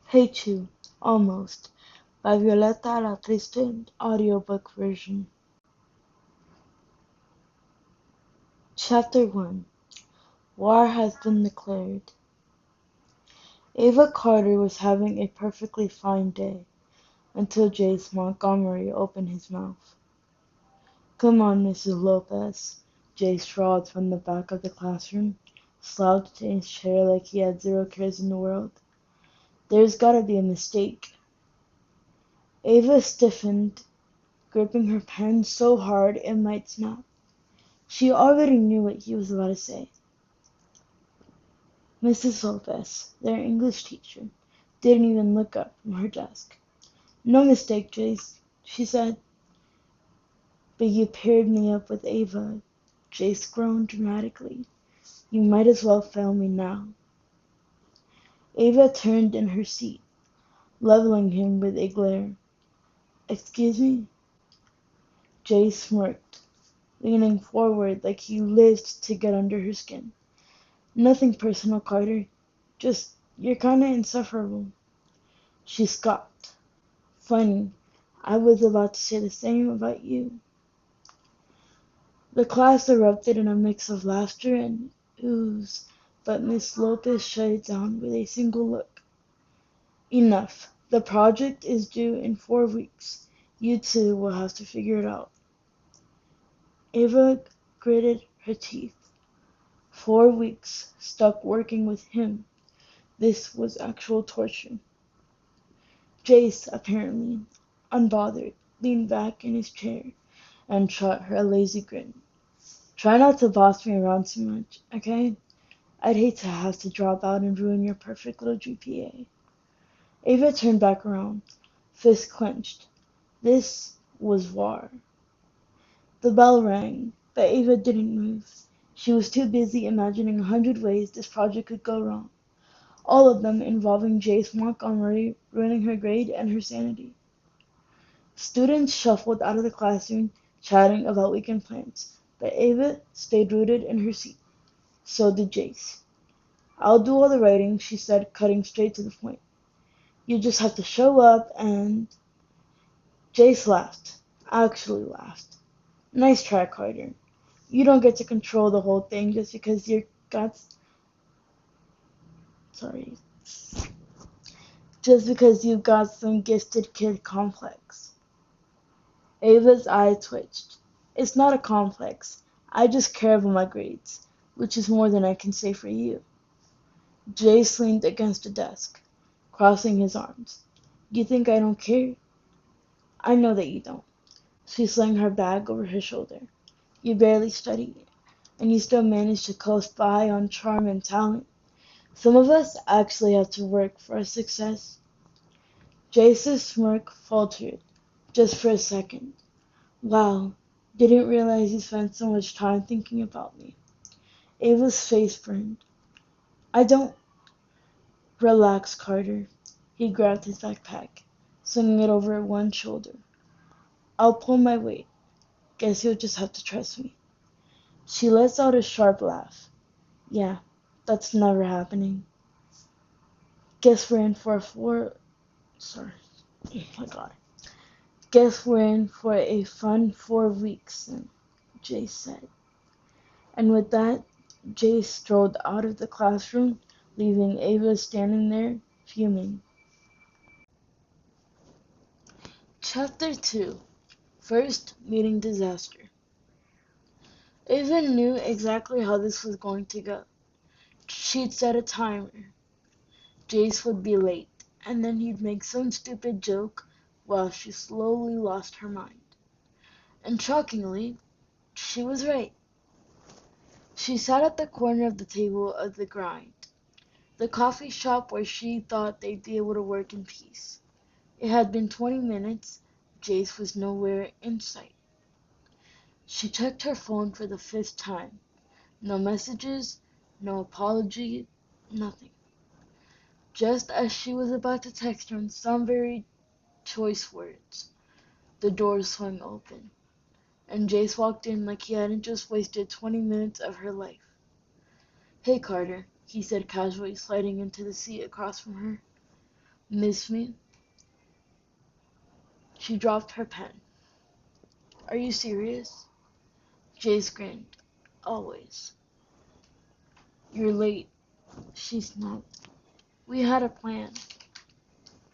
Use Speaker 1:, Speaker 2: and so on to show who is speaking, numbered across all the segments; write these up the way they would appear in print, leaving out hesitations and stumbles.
Speaker 1: Hate You, Almost, by VioletaAlatriste, audiobook version. Chapter 1. War has been declared. Ava Carter was having a perfectly fine day until Jace Montgomery opened his mouth. "Come on, Mrs. Lopez," Jace drawled from the back of the classroom, slouched in his chair like he had zero cares in the world. "There's gotta be a mistake." Ava stiffened, gripping her pen so hard it might snap. She already knew what he was about to say. Mrs. Lopez, their English teacher, didn't even look up from her desk. "No mistake, Jace," she said. "But you paired me up with Ava," Jace groaned dramatically. "You might as well fail me now." Ava turned in her seat, leveling him with a glare. "Excuse me?" Jace smirked, leaning forward like he lived to get under her skin. "Nothing personal, Carter. Just, you're kinda insufferable." She scoffed. "Funny, I was about to say the same about you." The class erupted in a mix of laughter and oohs, but Miss Lopez shut it down with a single look. "Enough. The project is due in 4 weeks. You two will have to figure it out." Ava gritted her teeth. 4 weeks stuck working with him. This was actual torture. Jace, apparently unbothered, leaned back in his chair and shot her a lazy grin. "Try not to boss me around too much, okay? I'd hate to have to drop out and ruin your perfect little GPA." Ava turned back around, fists clenched. This was war. The bell rang, but Ava didn't move. She was too busy imagining 100 ways this project could go wrong, all of them involving Jace Montgomery ruining her grade and her sanity. Students shuffled out of the classroom, chatting about weekend plans, but Ava stayed rooted in her seat. So did Jace. "I'll do all the writing," she said, cutting straight to the point. "You just have to show up and—" Jace laughed. Actually laughed. "Nice try, Carter. You don't get to control the whole thing just because you're got sorry. Just because you've got some gifted kid complex." Ava's eye twitched. "It's not a complex. I just care about my grades, which is more than I can say for you." Jace leaned against the desk, crossing his arms. "You think I don't care?" "I know that you don't." She slung her bag over her shoulder. "You barely study, and you still manage to coast by on charm and talent. Some of us actually have to work for our success." Jace's smirk faltered, just for a second. "Wow, didn't realize you spent so much time thinking about me." Ava's face burned. "I don't—" "Relax, Carter." He grabbed his backpack, swinging it over one shoulder. "I'll pull my weight. Guess you'll just have to trust me." She lets out a sharp laugh. "Yeah, that's never happening." Guess we're in for a sorry. Oh my god. "Guess we're in for a fun 4 weeks then," Jace said. And with that, Jace strolled out of the classroom, leaving Ava standing there, fuming. Chapter 2. First Meeting Disaster. Ava knew exactly how this was going to go. She'd set a timer. Jace would be late, and then he'd make some stupid joke while she slowly lost her mind. And shockingly, she was right. She sat at the corner of the table of the Grind, the coffee shop where she thought they'd be able to work in peace. It had been 20 minutes. Jace was nowhere in sight. She checked her phone for the 5th time. No messages, no apology, nothing. Just as she was about to text him some very choice words, the door swung open, and Jace walked in like he hadn't just wasted 20 minutes of her life. "Hey, Carter," he said casually, sliding into the seat across from her. Miss me? She dropped her pen. Are you serious? Jace grinned. Always. You're late, she snapped. We had a plan.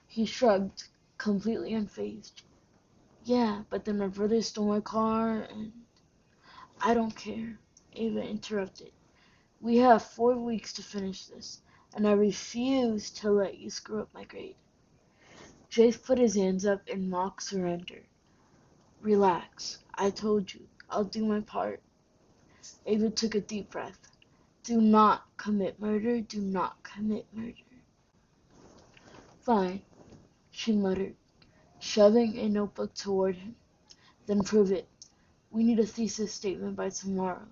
Speaker 1: He shrugged, completely unfazed. Yeah, but then my brother stole my car and... I don't care, Ava interrupted. We have 4 weeks to finish this, and I refuse to let you screw up my grade. Jace put his hands up in mock surrender. Relax, I told you. I'll do my part. Ava took a deep breath. Do not commit murder. Do not commit murder. Fine, she muttered, shoving a notebook toward him. Then prove it. We need a thesis statement by tomorrow.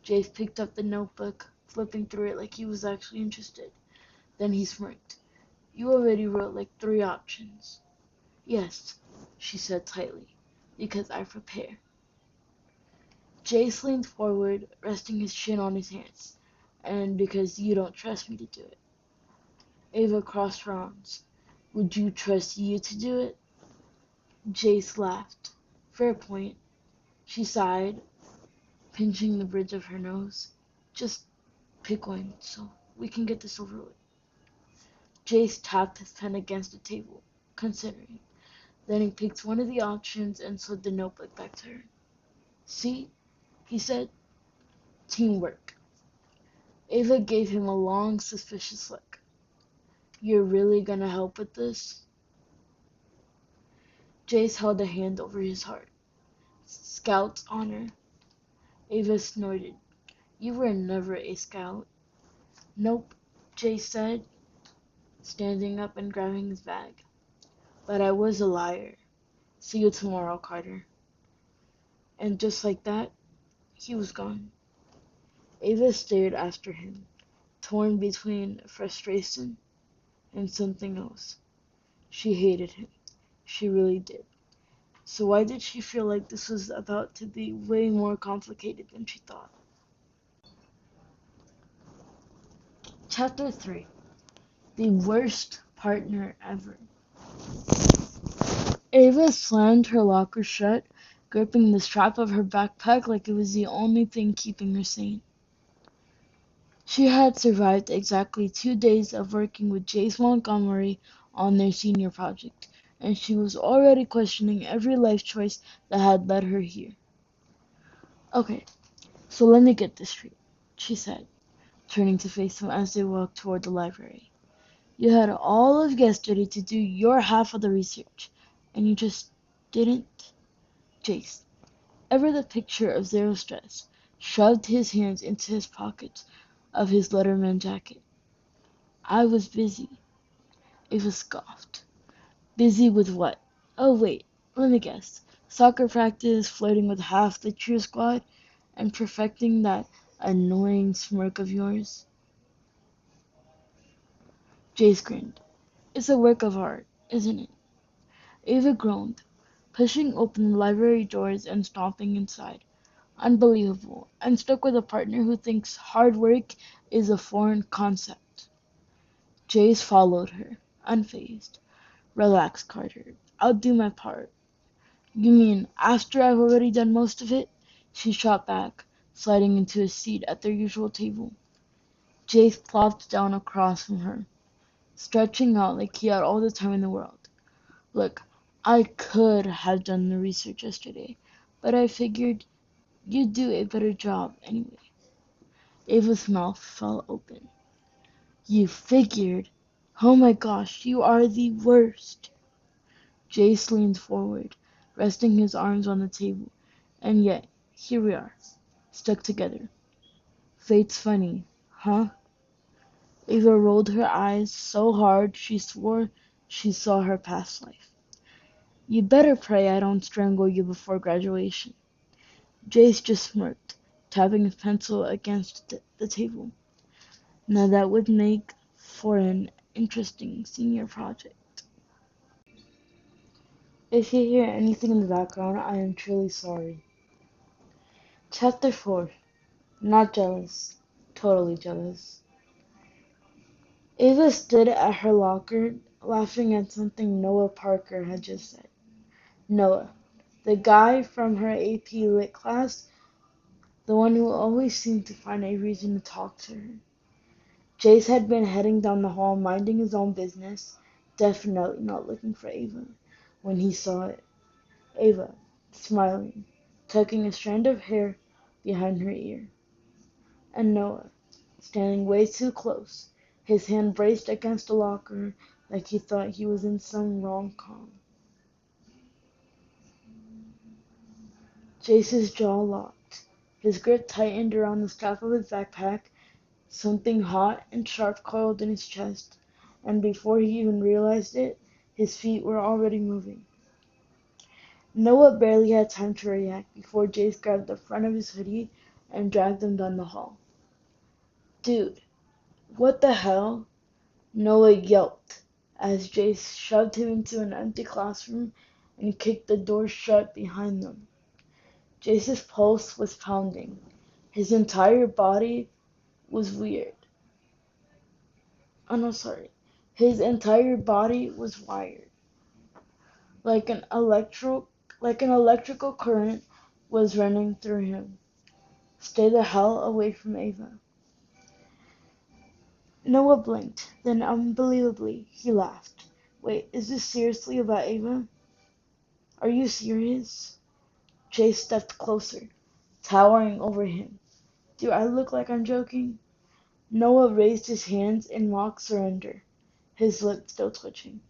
Speaker 1: Jace picked up the notebook, flipping through it like he was actually interested. Then he smirked. You already wrote like 3 options. Yes, she said tightly, because I prepare. Jace leaned forward, resting his chin on his hands. And because you don't trust me to do it. Ava crossed her arms. Would you trust you to do it? Jace laughed. Fair point. She sighed, pinching the bridge of her nose. Just pick one, so we can get this over with. Jace tapped his pen against the table, considering. Then he picked one of the options and slid the notebook back to her. See? He said. Teamwork. Ava gave him a long, suspicious look. You're really gonna help with this? Jace held a hand over his heart. Scout's honor. Ava snorted. You were never a scout. Nope, Jace said, standing up and grabbing his bag. But I was a liar. See you tomorrow, Carter. And just like that, he was gone. Ava stared after him, torn between frustration and something else. She hated him. She really did. So why did she feel like this was about to be way more complicated than she thought? Chapter 3. The worst partner ever. Ava slammed her locker shut, gripping the strap of her backpack like it was the only thing keeping her sane. She had survived exactly 2 days of working with Jace Montgomery on their senior project, and she was already questioning every life choice that had led her here. Okay, so let me get this straight, she said, turning to face him as they walked toward the library. You had all of yesterday to do your half of the research, and you just didn't? Jace, ever the picture of zero stress, shoved his hands into his pockets of his Letterman jacket. I was busy. Ava scoffed. Busy with what? Oh, wait, let me guess. Soccer practice, flirting with half the cheer squad, and perfecting that annoying smirk of yours? Jace grinned. It's a work of art, isn't it? Ava groaned, pushing open the library doors and stomping inside. Unbelievable. I'm stuck with a partner who thinks hard work is a foreign concept. Jace followed her, unfazed. Relax, Carter. I'll do my part. You mean after I've already done most of it? She shot back, sliding into a seat at their usual table. Jace plopped down across from her, stretching out like he had all the time in the world. Look, I could have done the research yesterday, but I figured you'd do a better job anyway. Ava's mouth fell open. You figured? Oh my gosh, you are the worst. Jace leaned forward, resting his arms on the table. And yet, here we are, stuck together. Fate's funny, huh? Ava rolled her eyes so hard she swore she saw her past life. You better pray I don't strangle you before graduation. Jace just smirked, tapping his pencil against the table. Now that would make for an interesting senior project. If you hear anything in the background, I am truly sorry. Chapter 4. Not jealous. Totally jealous. Ava stood at her locker, laughing at something Noah Parker had just said. Noah, the guy from her AP Lit class, the one who always seemed to find a reason to talk to her. Jace had been heading down the hall, minding his own business, definitely not looking for Ava, when he saw it. Ava, smiling, tucking a strand of hair behind her ear. And Noah, standing way too close, his hand braced against a locker like he thought he was in some rom-com. Jace's jaw locked. His grip tightened around the strap of his backpack. Something hot and sharp coiled in his chest, and before he even realized it, his feet were already moving. Noah barely had time to react before Jace grabbed the front of his hoodie and dragged him down the hall. Dude, what the hell? Noah yelped as Jace shoved him into an empty classroom and kicked the door shut behind them. Jace's pulse was pounding. His entire body was weird. Oh no, sorry. His entire body was wired. Like an electrical current was running through him. Stay the hell away from Ava. Noah blinked, then unbelievably, he laughed. Wait, is this seriously about Ava? Are you serious? Jay stepped closer, towering over him. Do I look like I'm joking? Noah raised his hands in mock surrender, his lips still twitching.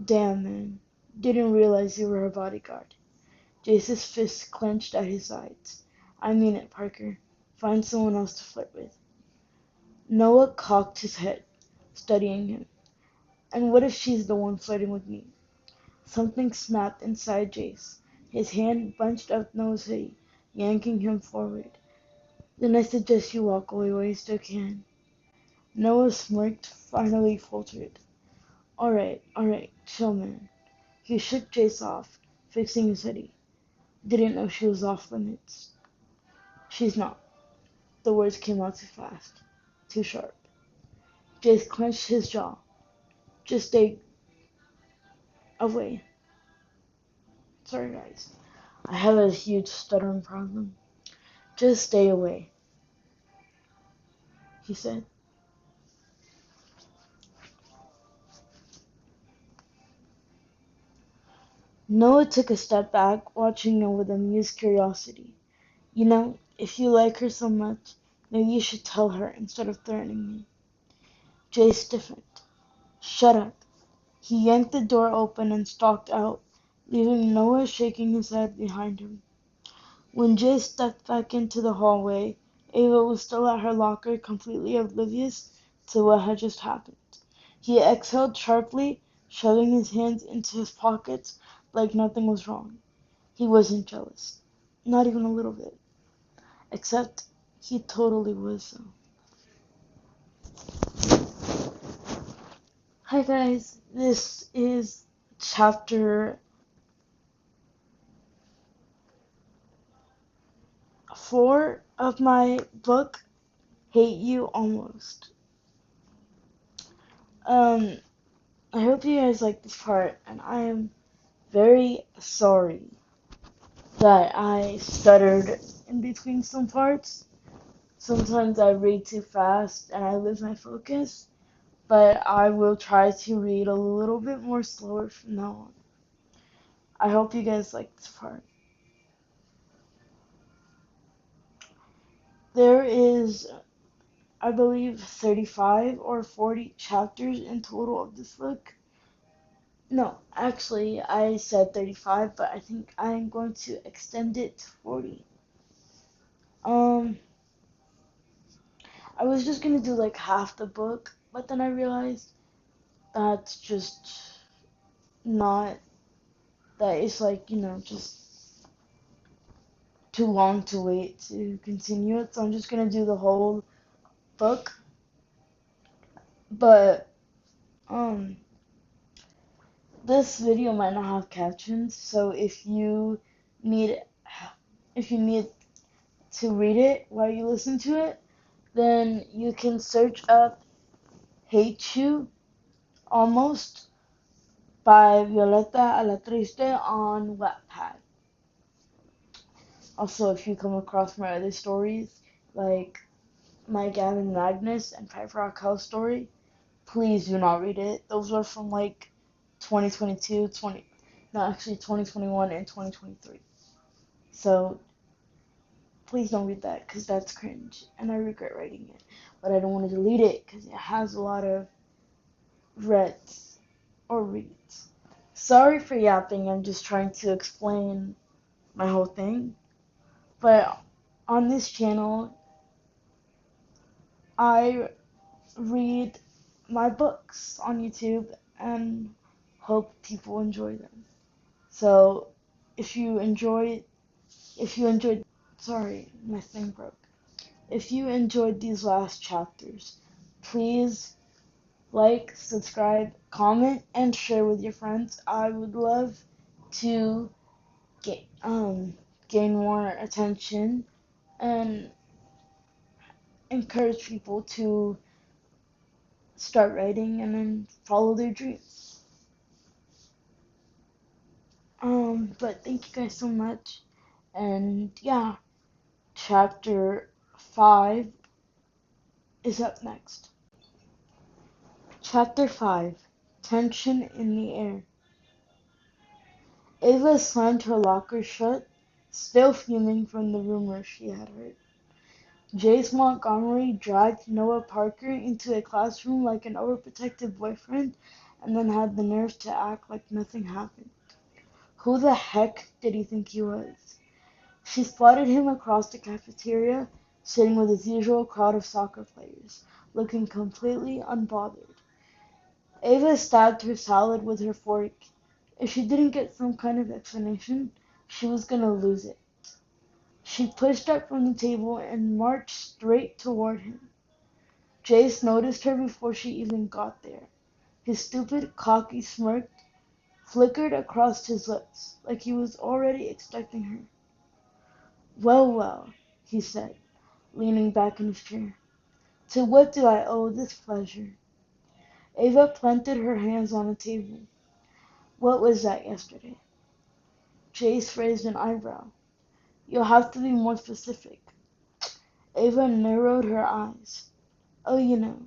Speaker 1: Damn, man. Didn't realize you were her bodyguard. Jace's fists clenched at his sides. I mean it, Parker. Find someone else to flirt with. Noah cocked his head, studying him. And what if she's the one flirting with me? Something snapped inside Jace. His hand bunched up Noah's hoodie, yanking him forward. Then I suggest you walk away while you still can. Noah smirked, finally faltered. Alright, chill, man. He shook Jace off, fixing his hoodie. Didn't know she was off limits. She's not. The words came out too fast, too sharp. Jace clenched his jaw. Just stay away. Sorry, guys. I have a huge stuttering problem. Just stay away, he said. Noah took a step back, watching her with amused curiosity. You know, if you like her so much, maybe you should tell her instead of threatening me. Jay stiffened. Shut up. He yanked the door open and stalked out, leaving Noah shaking his head behind him. When Jay stepped back into the hallway, Ava was still at her locker, completely oblivious to what had just happened. He exhaled sharply, shoving his hands into his pockets like nothing was wrong. He wasn't jealous. Not even a little bit. Except he totally was, though. Hi guys, this is chapter 4 of my book, Hate You Almost. I hope you guys like this part, and I am very sorry that I stuttered in between some parts. Sometimes I read too fast and I lose my focus, but I will try to read a little bit more slower from now on. I hope you guys like this part. There is, I believe, 35 or 40 chapters in total of this book. No, actually, I said 35, but I think I'm going to extend it to 40. I was just gonna do like half the book, but then I realized that's just not, that it's like, just too long to wait to continue it, so I'm just gonna do the whole book. But, this video might not have captions, so need, if you need to read it while you listen to it, then you can search up Hate You Almost by VioletaAlatriste on Wattpad. Also, if you come across my other stories, like My Gavin Magnus and Pipe Rock House story, please do not read it. Those are from like 2022, 2021 and 2023. So please don't read that because that's cringe and I regret writing it. But I don't want to delete it because it has a lot of reads or reads. Sorry for yapping, I'm just trying to explain my whole thing. But on this channel, I read my books on YouTube and hope people enjoy them. So if you enjoyed, sorry, my thing broke. If you enjoyed these last chapters, please like, subscribe, comment, and share with your friends. I would love to get, gain more attention and encourage people to start writing and then follow their dreams. But thank you guys so much. And yeah, chapter 5 is up next. Chapter 5, Tension in the Air. Ava slammed her locker shut, still fuming from the rumors she had heard. Jace Montgomery dragged Noah Parker into a classroom like an overprotective boyfriend and then had the nerve to act like nothing happened. Who the heck did he think he was? She spotted him across the cafeteria, sitting with his usual crowd of soccer players, looking completely unbothered. Ava stabbed her salad with her fork. If she didn't get some kind of explanation, she was gonna lose it. She pushed up from the table and marched straight toward him. Jace noticed her before she even got there. His stupid, cocky smirk flickered across his lips, like he was already expecting her. Well, well, he said, leaning back in his chair. To what do I owe this pleasure? Ava planted her hands on the table. What was that yesterday? Jace raised an eyebrow. You'll have to be more specific. Ava narrowed her eyes. Oh, you know,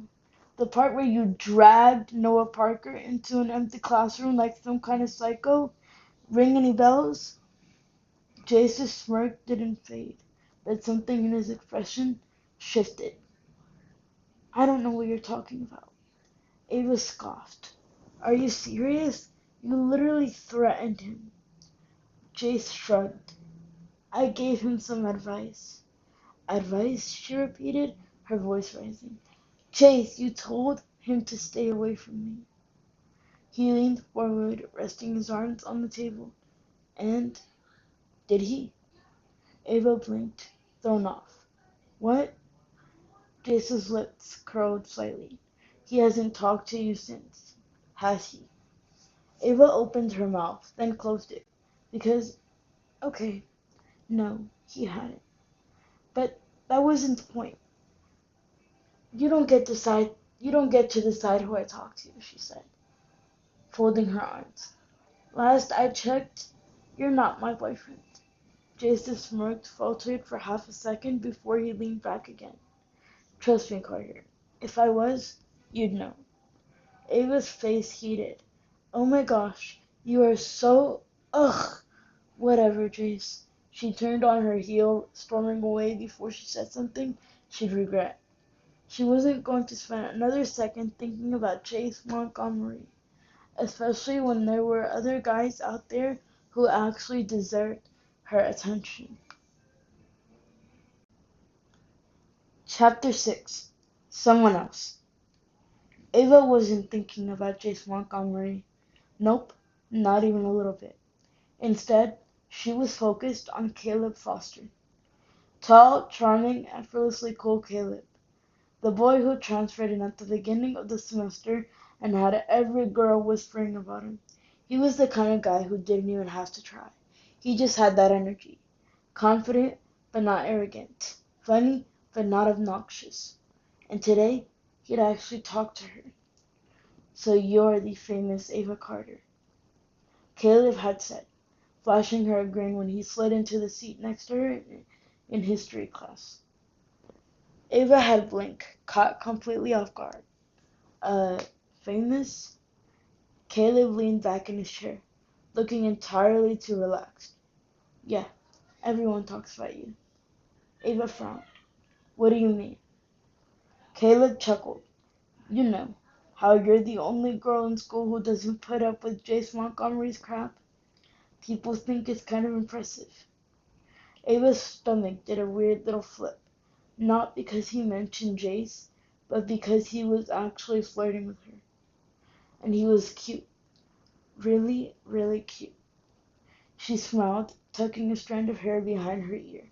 Speaker 1: the part where you dragged Noah Parker into an empty classroom like some kind of psycho? Ring any bells? Jace's smirk didn't fade, but something in his expression shifted. I don't know what you're talking about. Ava scoffed. Are you serious? You literally threatened him. Jace shrugged. I gave him some advice. Advice? She repeated, her voice rising. Chase, you told him to stay away from me. He leaned forward, resting his arms on the table. And did he? Ava blinked, thrown off. What? Jace's lips curled slightly. He hasn't talked to you since, has he? Ava opened her mouth, then closed it. Because, okay, no, he hadn't. But that wasn't the point. You don't get to decide who I talk to, she said, folding her arms. Last I checked, you're not my boyfriend. Jason smirked, faltered for half a second before he leaned back again. Trust me, Carter. If I was, you'd know. Ava's face heated. Oh my gosh, you are so... Ugh! Whatever, Jace. She turned on her heel, storming away before she said something she'd regret. She wasn't going to spend another second thinking about Chase Montgomery, especially when there were other guys out there who actually deserved her attention. Chapter 6, Someone Else. Ava wasn't thinking about Chase Montgomery. Nope, not even a little bit. Instead, she was focused on Caleb Foster. Tall, charming, effortlessly cool Caleb. The boy who transferred in at the beginning of the semester and had every girl whispering about him. He was the kind of guy who didn't even have to try. He just had that energy. Confident, but not arrogant. Funny, but not obnoxious. And today, he'd actually talked to her. So you're the famous Ava Carter. Caleb had said, flashing her a grin when he slid into the seat next to her in history class. Ava had blinked, caught completely off guard. Famous? Caleb leaned back in his chair, looking entirely too relaxed. Yeah, everyone talks about you. Ava frowned. What do you mean? Caleb chuckled. You know, how you're the only girl in school who doesn't put up with Jace Montgomery's crap. People think it's kind of impressive. Ava's stomach did a weird little flip. Not because he mentioned Jace, but because he was actually flirting with her. And he was cute. Really, really cute. She smiled, tucking a strand of hair behind her ear.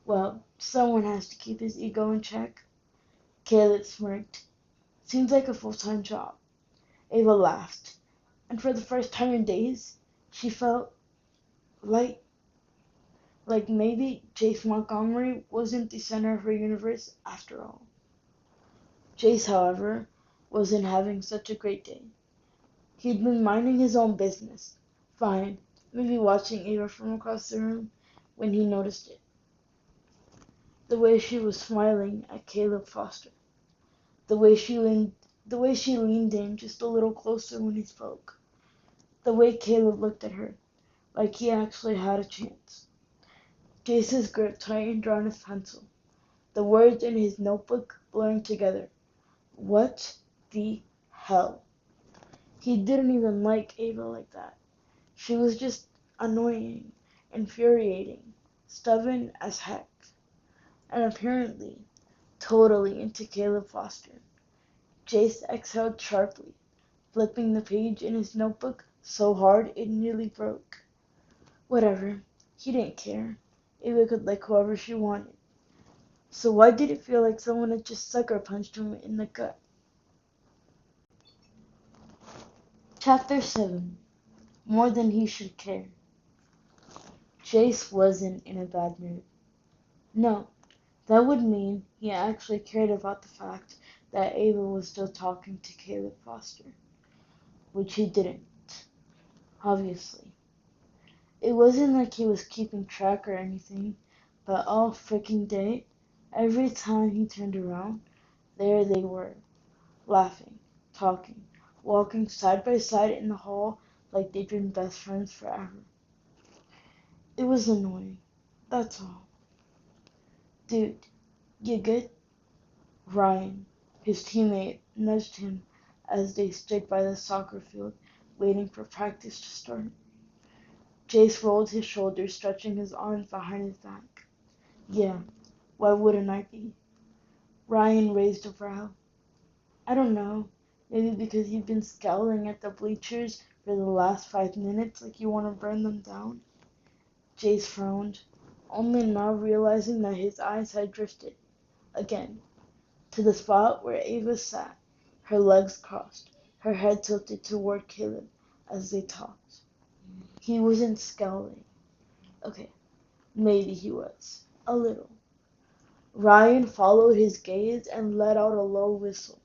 Speaker 1: Well, someone has to keep his ego in check. Caleb smirked. Seems like a full-time job. Ava laughed, and for the first time in days, she felt light. Like maybe Jace Montgomery wasn't the center of her universe after all. Jace, however, wasn't having such a great day. He'd been minding his own business, fine, maybe watching Ava from across the room, when he noticed it. The way she was smiling at Caleb Foster. The way she leaned in just a little closer when he spoke. The way Caleb looked at her, like he actually had a chance. Jace's grip tightened on his pencil, the words in his notebook blurring together. What the hell? He didn't even like Ava like that. She was just annoying, infuriating, stubborn as heck, and apparently totally into Caleb Foster. Jace exhaled sharply, flipping the page in his notebook so hard it nearly broke. Whatever, he didn't care. Ava could like whoever she wanted. So why did it feel like someone had just sucker punched him in the gut? Chapter 7. More than he should care. Jace wasn't in a bad mood. No, that would mean he actually cared about the fact that Ava was still talking to Caleb Foster, which he didn't, obviously. It wasn't like he was keeping track or anything, but all freaking day, every time he turned around, there they were, laughing, talking, walking side by side in the hall like they'd been best friends forever. It was annoying, that's all. Dude, you good? Ryan, his teammate, nudged him as they stood by the soccer field, waiting for practice to start. Jace rolled his shoulders, stretching his arms behind his back. Yeah, why wouldn't I be? Ryan raised a brow. I don't know. Maybe because you've been scowling at the bleachers for the last 5 minutes like you want to burn them down? Jace frowned, only now realizing that his eyes had drifted, again, to the spot where Ava sat, her legs crossed, her head tilted toward Caleb as they talked. He wasn't scowling. Okay, maybe he was. A little. Ryan followed his gaze and let out a low whistle.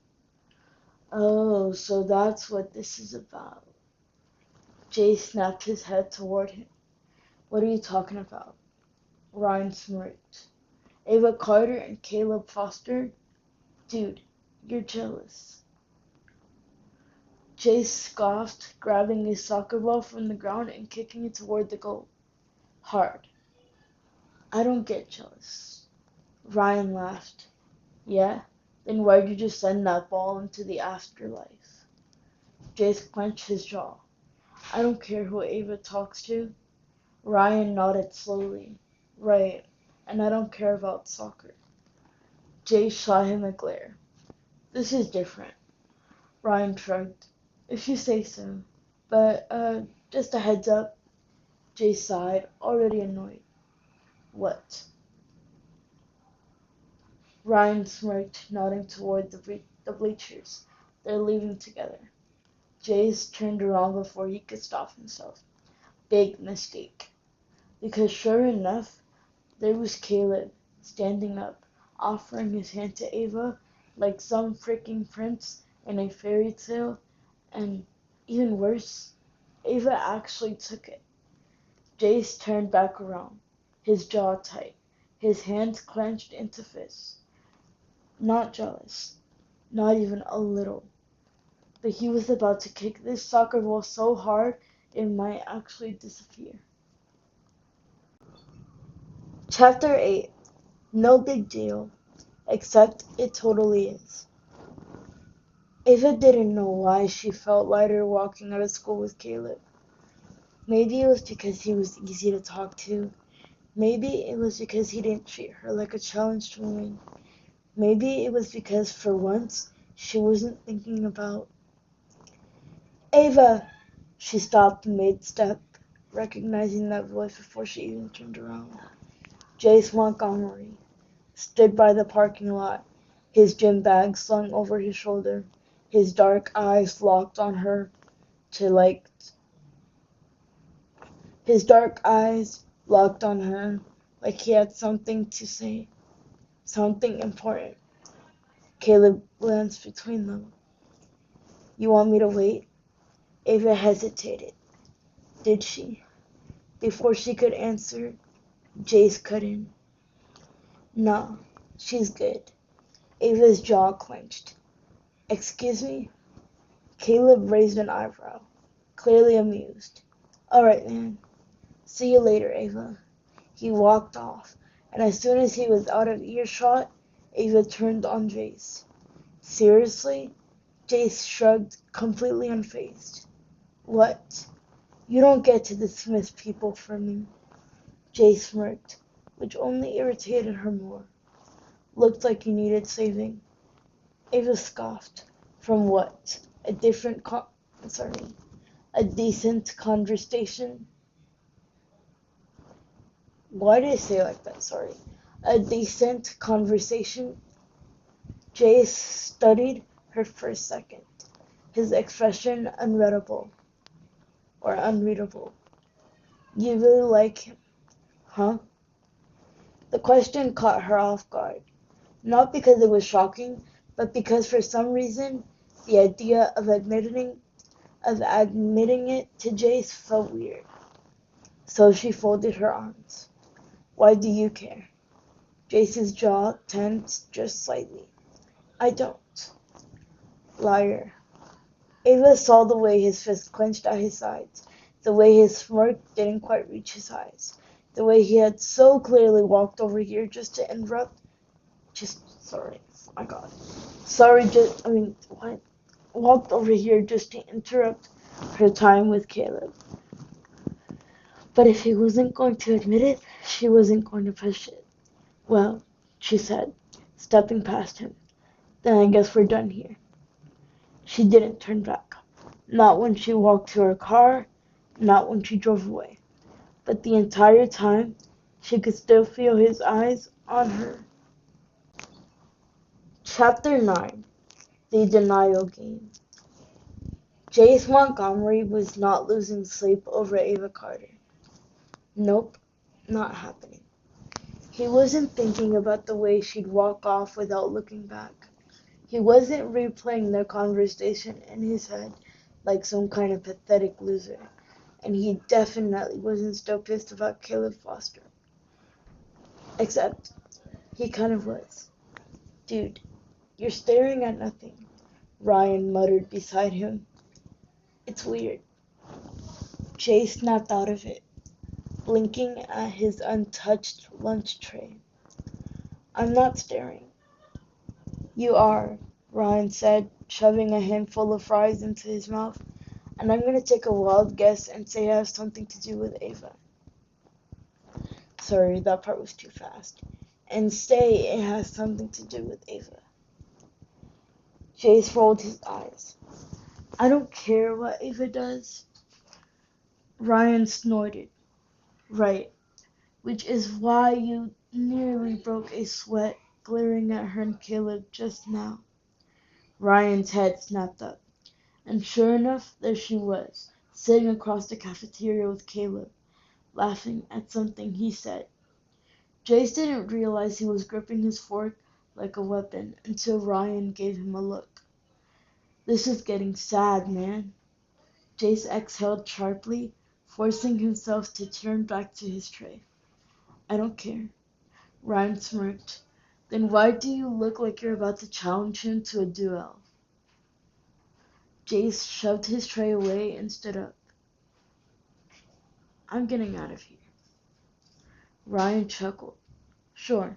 Speaker 1: Oh, so that's what this is about. Jay snapped his head toward him. What are you talking about? Ryan smirked. Ava Carter and Caleb Foster? Dude, you're jealous. Jay scoffed, grabbing a soccer ball from the ground and kicking it toward the goal. Hard. I don't get jealous. Ryan laughed. Yeah? Then why'd you just send that ball into the afterlife? Jace clenched his jaw. I don't care who Ava talks to. Ryan nodded slowly. Right, and I don't care about soccer. Jace shot him a glare. This is different. Ryan shrugged. If you say so. But, just a heads up. Jace sighed, already annoyed. What? Ryan smirked, nodding toward the bleachers. They're leaving together. Jace turned around before he could stop himself. Big mistake. Because sure enough, there was Caleb, standing up, offering his hand to Ava like some freaking prince in a fairy tale, and even worse, Ava actually took it. Jace turned back around, his jaw tight, his hands clenched into fists. Not jealous, not even a little. But he was about to kick this soccer ball so hard it might actually disappear. Chapter 8. No big deal, except it totally is. Ava didn't know why she felt lighter walking out of school with Caleb. Maybe it was because he was easy to talk to. Maybe it was because he didn't treat her like a challenge to win. Maybe it was because, for once, she wasn't thinking about... Ava! She stopped mid-step, recognizing that voice before she even turned around. Jace Montgomery stood by the parking lot, his gym bag slung over his shoulder, his dark eyes locked on her his dark eyes locked on her like he had something to say, something important. Caleb glanced between them. You want me to wait? Ava hesitated. Did she? Before she could answer, Jace cut in. No, she's good. Ava's jaw clenched. Excuse me? Caleb raised an eyebrow, clearly amused. Alright, man. See you later, Ava. He walked off, and as soon as he was out of earshot, Ava turned on Jace. Seriously? Jace shrugged, completely unfazed. What? You don't get to dismiss people for me. Jace smirked, which only irritated her more. Looked like you needed saving. Ava scoffed. From what? A decent conversation? Why did I say it like that? Sorry. A decent conversation? Jace studied her for a second, his expression unreadable. You really like him, huh? The question caught her off guard, not because it was shocking, but because for some reason the idea of admitting it to Jace felt weird. So she folded her arms. Why do you care? Jace's jaw tensed just slightly. I don't. Liar. Ava saw the way his fist clenched at his sides, the way his smirk didn't quite reach his eyes, the way he had so clearly walked over here just to interrupt. Walked over here just to interrupt her time with Caleb. But if he wasn't going to admit it, she wasn't going to push it. Well, she said, stepping past him, then I guess we're done here. She didn't turn back. Not when she walked to her car, not when she drove away. But the entire time, she could still feel his eyes on her. Chapter 9. The Denial Game. Jace Montgomery was not losing sleep over Ava Carter. Nope, not happening. He wasn't thinking about the way she'd walk off without looking back. He wasn't replaying their conversation in his head like some kind of pathetic loser. And he definitely wasn't still pissed about Caleb Foster. Except, he kind of was. Dude, you're staring at nothing, Ryan muttered beside him. It's weird. Jay snapped out of it, blinking at his untouched lunch tray. I'm not staring. You are, Ryan said, shoving a handful of fries into his mouth. And I'm going to take a wild guess and say it has something to do with Ava. Sorry, that part was too fast. And say it has something to do with Ava. Jace rolled his eyes. I don't care what Ava does. Ryan snorted. Right. Which is why you nearly broke a sweat glaring at her and Caleb just now. Ryan's head snapped up. And sure enough, there she was, sitting across the cafeteria with Caleb, laughing at something he said. Jace didn't realize he was gripping his fork like a weapon until Ryan gave him a look. This is getting sad, man. Jace exhaled sharply, forcing himself to turn back to his tray. I don't care. Ryan smirked. Then why do you look like you're about to challenge him to a duel? Jace shoved his tray away and stood up. I'm getting out of here. Ryan chuckled. Sure,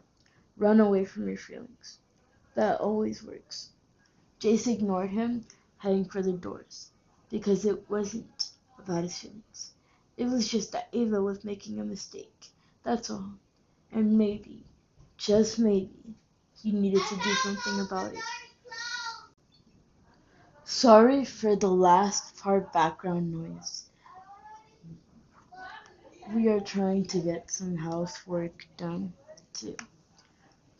Speaker 1: run away from your feelings. That always works. Jace ignored him, heading for the doors, because it wasn't about his feelings. It was just that Ava was making a mistake. That's all. And maybe, just maybe, he needed to do something about it. Sorry for the last part background noise. We are trying to get some housework done too.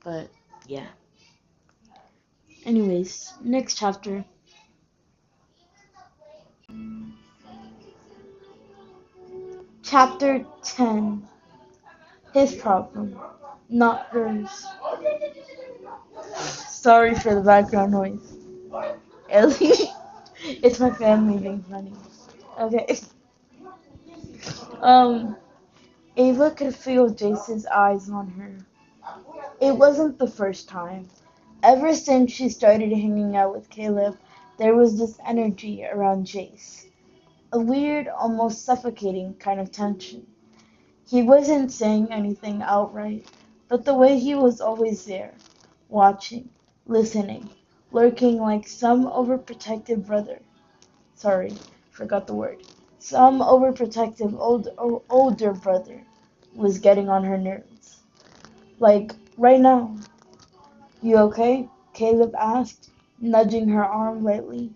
Speaker 1: But yeah. Anyways, next chapter. Chapter 10. His problem, not hers. Sorry for the background noise. Ellie, it's my family being funny. Okay. Um, Ava could feel Jace's eyes on her. It wasn't the first time. Ever since she started hanging out with Caleb, there was this energy around Jace. A weird, almost suffocating kind of tension. He wasn't saying anything outright, but the way he was always there, watching, listening, lurking like some overprotective brother. Sorry, forgot the word. Some overprotective older brother was getting on her nerves. Like, right now. You okay? Caleb asked, nudging her arm lightly.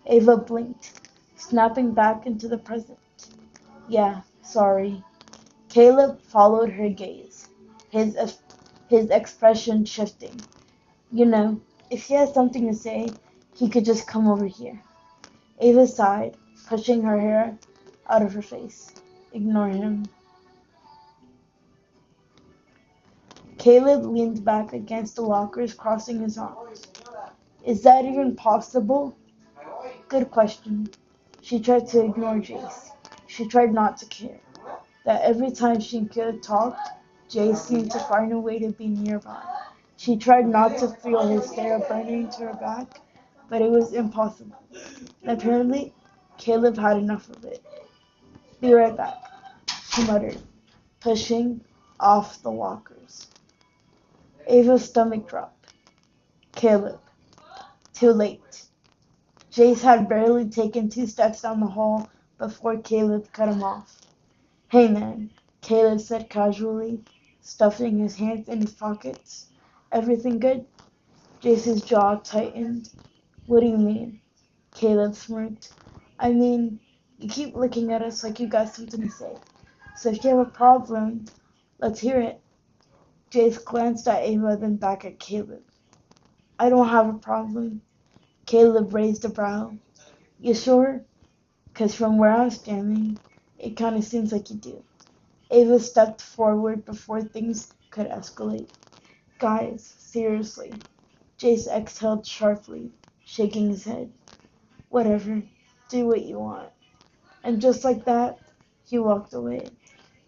Speaker 1: Ava blinked, snapping back into the present. Yeah, sorry. Caleb followed her gaze, his expression shifting. You know, if he has something to say, he could just come over here. Ava sighed, pushing her hair out of her face. Ignore him. Caleb leaned back against the lockers, crossing his arms. Is that even possible? Good question. She tried to ignore Jace. She tried not to care. That every time she could talk, Jace seemed to find a way to be nearby. She tried not to feel his stare burning to her back, but it was impossible. And apparently, Caleb had enough of it. Be right back, she muttered, pushing off the lockers. Ava's stomach dropped. Caleb. Too late. Jace had barely taken 2 steps down the hall before Caleb cut him off. Hey man, Caleb said casually, stuffing his hands in his pockets. Everything good? Jace's jaw tightened. What do you mean? Caleb smirked. I mean, you keep looking at us like you got something to say. So if you have a problem, let's hear it. Jace glanced at Ava, then back at Caleb. I don't have a problem. Caleb raised a brow. You sure? 'Cause from where I'm standing, it kinda seems like you do. Ava stepped forward before things could escalate. Guys, seriously. Jace exhaled sharply, shaking his head. Whatever. Do what you want. And just like that, he walked away.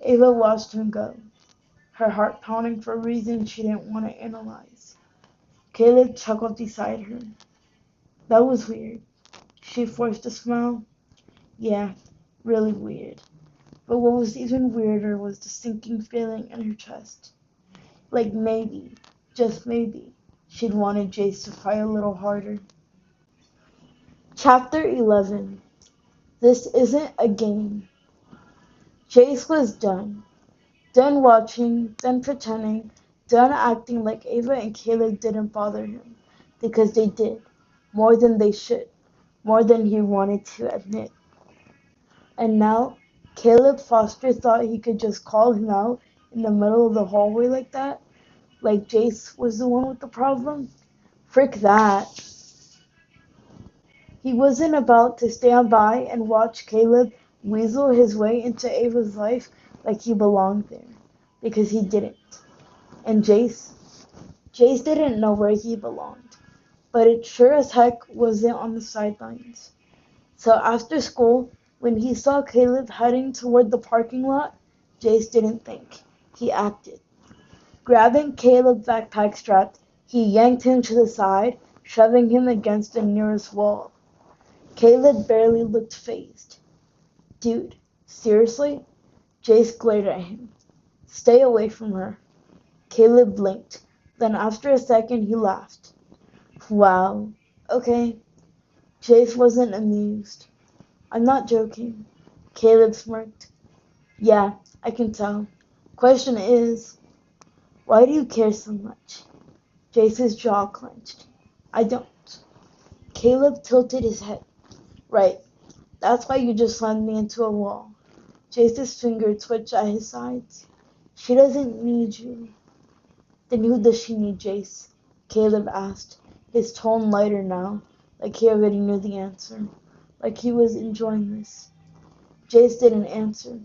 Speaker 1: Ava watched him go, her heart pounding for a reason she didn't want to analyze. Caleb chuckled beside her. That was weird. She forced a smile. Yeah, really weird. But what was even weirder was the sinking feeling in her chest. Like maybe, just maybe, she'd wanted Jace to fight a little harder. Chapter 11. This isn't a game. Jace was done. Done watching, done pretending, done acting like Ava and Caleb didn't bother him. Because they did. More than they should. More than he wanted to admit. And now, Caleb Foster thought he could just call him out in the middle of the hallway like that? Like Jace was the one with the problem? Frick that. He wasn't about to stand by and watch Caleb weasel his way into Ava's life like he belonged there. Because he didn't. And Jace didn't know where he belonged. But it sure as heck wasn't on the sidelines. So after school, when he saw Caleb heading toward the parking lot, Jace didn't think. He acted. Grabbing Caleb's backpack strap, he yanked him to the side, shoving him against the nearest wall. Caleb barely looked fazed. Dude, seriously? Jace glared at him. Stay away from her. Caleb blinked. Then after a second he laughed. Wow. Okay. Jace wasn't amused. I'm not joking. Caleb smirked. Yeah, I can tell. Question is, why do you care so much? Jace's jaw clenched. I don't. Caleb tilted his head. Right. That's why you just slammed me into a wall. Jace's finger twitched at his sides. She doesn't need you. Then who does she need, Jace? Caleb asked, his tone lighter now, like he already knew the answer, like he was enjoying this. Jace didn't answer,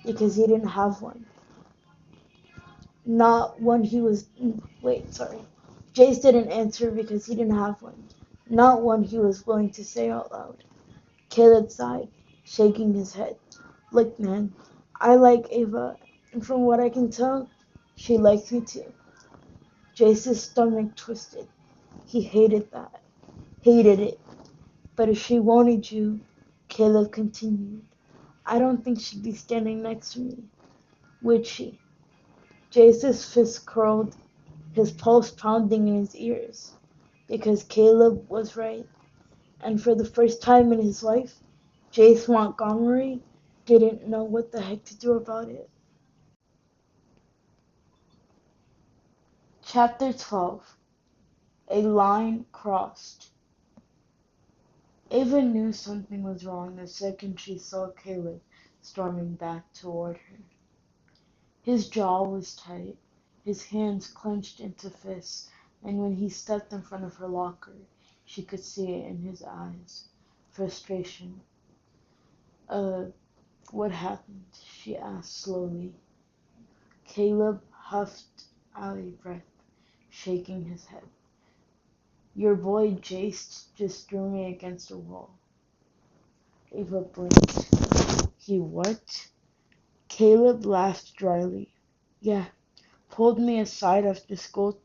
Speaker 1: because he didn't have one. Not one he was... Jace didn't answer because he didn't have one. Not one he was willing to say out loud. Caleb sighed, shaking his head. Look, man, I like Ava, and from what I can tell, she likes me too. Jace's stomach twisted. He hated that. Hated it. But if she wanted you, Caleb continued, I don't think she'd be standing next to me. Would she? Jace's fist curled, his pulse pounding in his ears. Because Caleb was right. And for the first time in his life, Jace Montgomery didn't know what the heck to do about it. Chapter 12. A Line Crossed. Ava knew something was wrong the second she saw Caleb storming back toward her. His jaw was tight, his hands clenched into fists, and when he stepped in front of her locker, she could see it in his eyes. Frustration. What happened? She asked slowly. Caleb huffed out a breath, shaking his head. Your boy Jace just threw me against a wall. Ava blinked. He what? Caleb laughed dryly. Yeah, pulled me aside after school,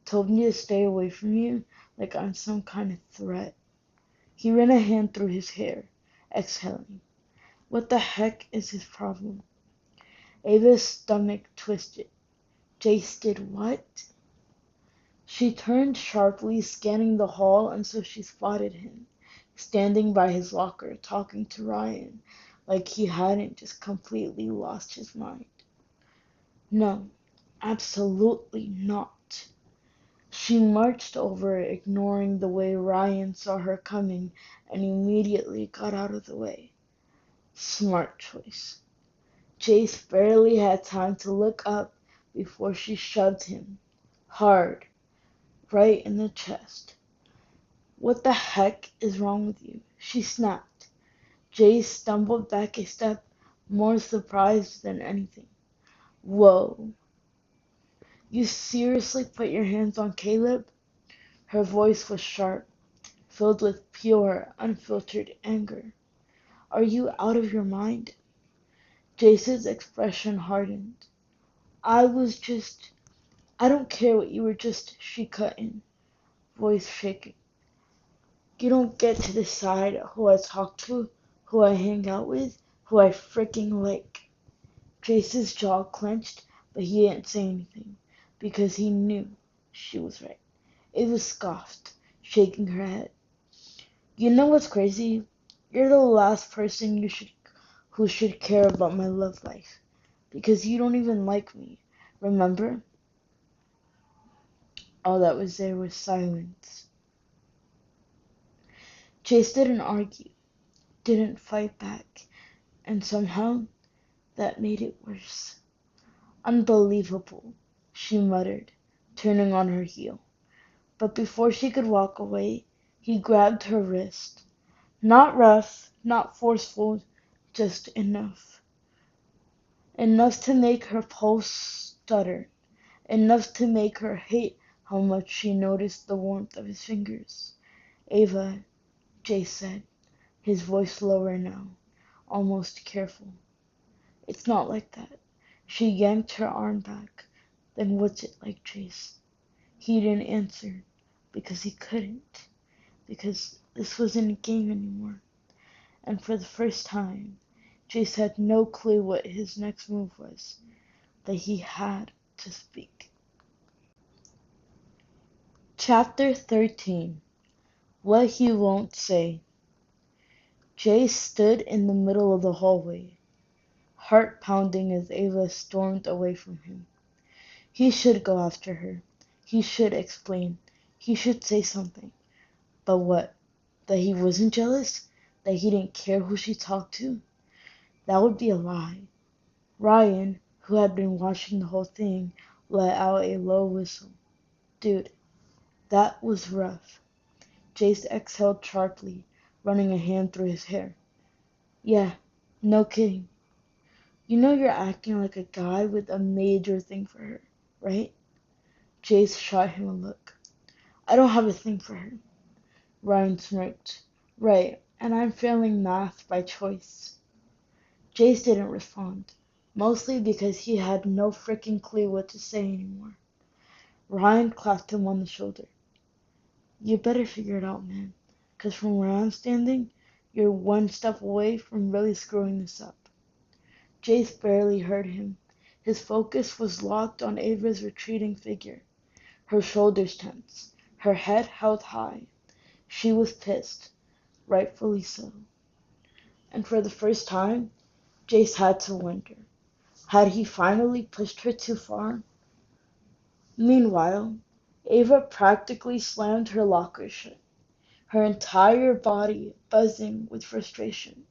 Speaker 1: told me to stay away from you like I'm some kind of threat. He ran a hand through his hair, exhaling. What the heck is his problem? Ava's stomach twisted. Jace did what? She turned sharply, scanning the hall until she spotted him, standing by his locker, talking to Ryan, like he hadn't just completely lost his mind. No, absolutely not. She marched over, ignoring the way Ryan saw her coming, and immediately got out of the way. Smart choice. Jace barely had time to look up before she shoved him, hard, right in the chest. What the heck is wrong with you? She snapped. Jace stumbled back a step, more surprised than anything. Whoa. You seriously put your hands on Caleb? Her voice was sharp, filled with pure, unfiltered anger. Are you out of your mind? Jace's expression hardened. I don't care what you were just, she cut in, voice shaking. You don't get to decide who I talk to, who I hang out with, who I freaking like. Jace's jaw clenched, but he didn't say anything, because he knew she was right. Ava scoffed, shaking her head. You know what's crazy? You're the last person who should care about my love life, because you don't even like me. Remember? All that was there was silence. Jace didn't argue, didn't fight back, and somehow that made it worse. Unbelievable, she muttered, turning on her heel. But before she could walk away, he grabbed her wrist. Not rough, not forceful, just enough. Enough to make her pulse stutter. Enough to make her hate how much she noticed the warmth of his fingers. Ava, Jace said, his voice lower now, almost careful. It's not like that. She yanked her arm back. Then what's it like, Chase? He didn't answer, because he couldn't, because this wasn't a game anymore. And for the first time, Chase had no clue what his next move was, but he had to speak. Chapter 13. What He Won't Say. Chase stood in the middle of the hallway, heart pounding as Ava stormed away from him. He should go after her. He should explain. He should say something. But what? That he wasn't jealous? That he didn't care who she talked to? That would be a lie. Ryan, who had been watching the whole thing, let out a low whistle. Dude, that was rough. Jace exhaled sharply, running a hand through his hair. Yeah, no kidding. You know you're acting like a guy with a major thing for her, right? Jace shot him a look. I don't have a thing for her. Ryan smirked. Right, and I'm failing math by choice. Jace didn't respond, mostly because he had no frickin' clue what to say anymore. Ryan clapped him on the shoulder. You better figure it out, man, 'cause from where I'm standing, you're one step away from really screwing this up. Jace barely heard him. His focus was locked on Ava's retreating figure, her shoulders tense, her head held high. She was pissed, rightfully so. And for the first time, Jace had to wonder, had he finally pushed her too far? Meanwhile, Ava practically slammed her locker shut, her entire body buzzing with frustration.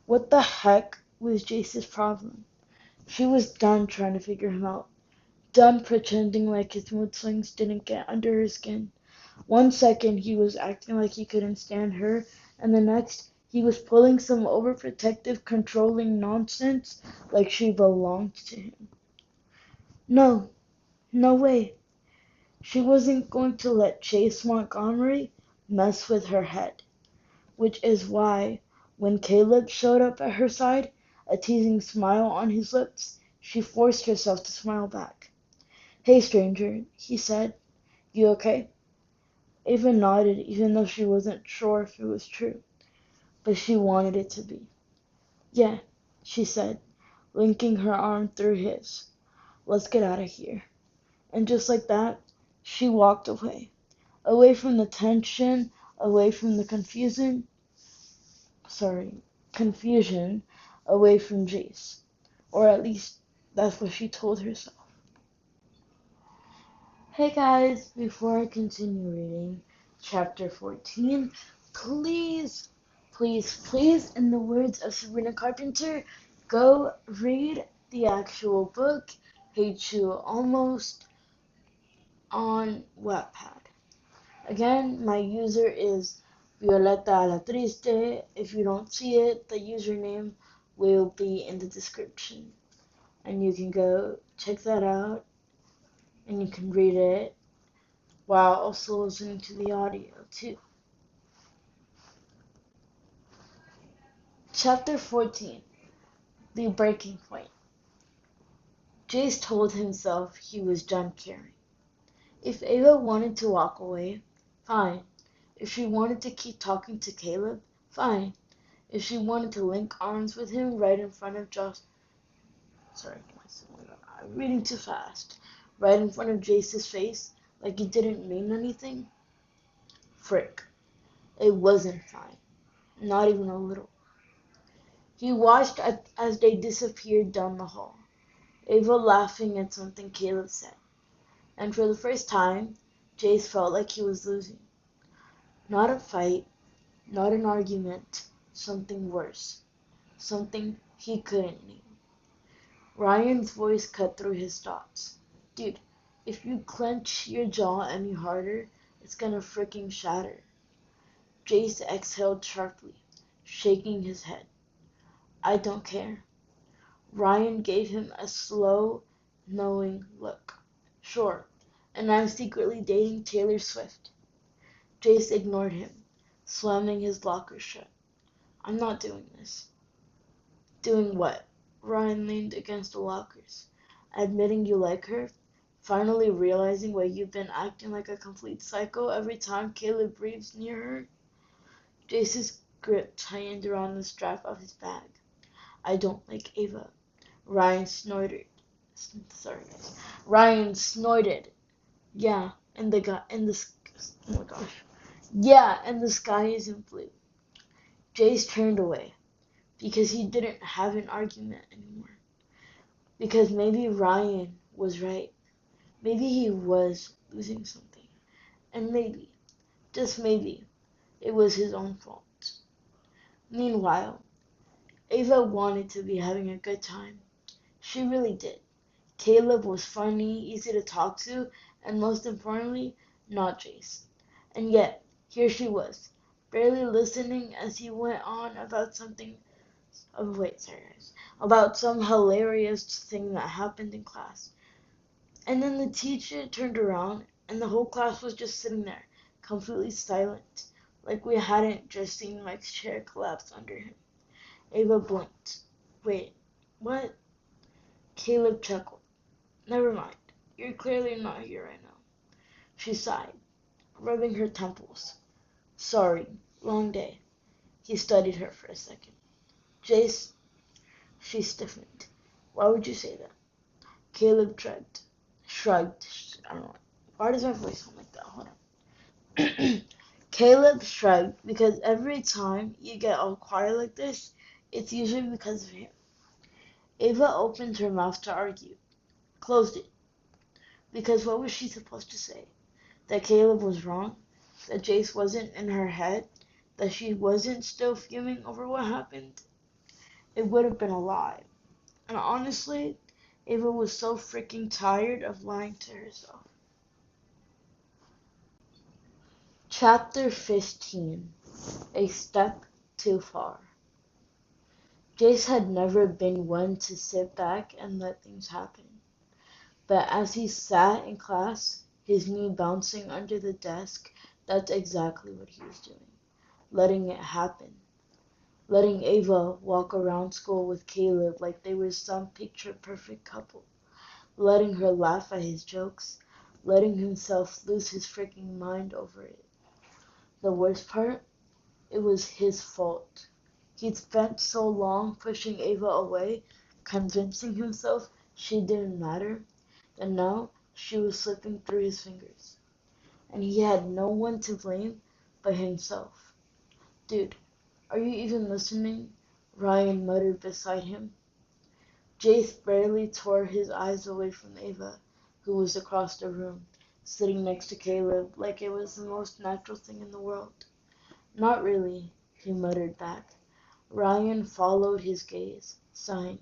Speaker 1: What the heck was Jace's problem? She was done trying to figure him out, done pretending like his mood swings didn't get under her skin. One second he was acting like he couldn't stand her, and the next he was pulling some overprotective, controlling nonsense like she belonged to him. No, no way. She wasn't going to let Chase Montgomery mess with her head. Which is why, when Caleb showed up at her side, a teasing smile on his lips, she forced herself to smile back. Hey, stranger, he said. You okay? Ava nodded, even though she wasn't sure if it was true, but she wanted it to be. Yeah, she said, linking her arm through his. Let's get out of here. And just like that, she walked away. Away from the tension, away from the confusion, away from Jace. Or at least that's what she told herself. Hey guys, before I continue reading chapter 14, please, in the words of Sabrina Carpenter, go read the actual book, Hate You Almost, on Wattpad. Again, my user is VioletaAlatriste. If you don't see it, the username will be in the description. And you can go check that out and you can read it while also listening to the audio too. Chapter 14. The Breaking Point. Jace told himself he was done caring. If Ava wanted to walk away, fine. If she wanted to keep talking to Caleb, fine. If she wanted to link arms with him right in front of I'm reading too fast. Right in front of Jace's face, like it didn't mean anything. Frick. It wasn't fine. Not even a little. He watched as they disappeared down the hall, Ava laughing at something Caleb said. And for the first time, Jace felt like he was losing. Not a fight, not an argument, something worse. Something he couldn't name. Ryan's voice cut through his thoughts. Dude, if you clench your jaw any harder, it's gonna fricking shatter. Jace exhaled sharply, shaking his head. I don't care. Ryan gave him a slow, knowing look. Sure, and I'm secretly dating Taylor Swift. Jace ignored him, slamming his locker shut. I'm not doing this. Doing what? Ryan leaned against the lockers. Admitting you like her? Finally realizing why you've been acting like a complete psycho every time Caleb breathes near her? Jace's grip tightened around the strap of his bag. I don't like Ava. Ryan snorted. Sorry, guys. Ryan snorted. Yeah, oh my gosh. Yeah, and the sky isn't blue. Jace turned away because he didn't have an argument anymore. Because maybe Ryan was right. Maybe he was losing something. And maybe, just maybe, it was his own fault. Meanwhile, Ava wanted to be having a good time. She really did. Caleb was funny, easy to talk to, and most importantly, not Jace. And yet, here she was, barely listening as he went on about about some hilarious thing that happened in class. And then the teacher turned around, and the whole class was just sitting there, completely silent, like we hadn't just seen Mike's chair collapse under him. Ava blinked. Wait, what? Caleb chuckled. Never mind. You're clearly not here right now. She sighed, rubbing her temples. Sorry, long day. He studied her for a second. Jace, she stiffened. Why would you say that? Caleb shrugged. I don't know. Why does my voice sound like that? Hold on. Caleb shrugged because every time you get all quiet like this, it's usually because of him. Ava opened her mouth to argue, closed it. Because what was she supposed to say? That Caleb was wrong? That Jace wasn't in her head? That she wasn't still fuming over what happened? It would have been a lie. And honestly, Ava was so freaking tired of lying to herself. Chapter 15. A Step Too Far. Jace had never been one to sit back and let things happen. But as he sat in class, his knee bouncing under the desk, that's exactly what he was doing. Letting it happen. Letting Ava walk around school with Caleb like they were some picture-perfect couple. Letting her laugh at his jokes. Letting himself lose his freaking mind over it. The worst part? It was his fault. He'd spent so long pushing Ava away, convincing himself she didn't matter, and now she was slipping through his fingers. And he had no one to blame but himself. Dude, are you even listening? Ryan muttered beside him. Jace barely tore his eyes away from Ava, who was across the room, sitting next to Caleb like it was the most natural thing in the world. Not really, he muttered back. Ryan followed his gaze, sighing.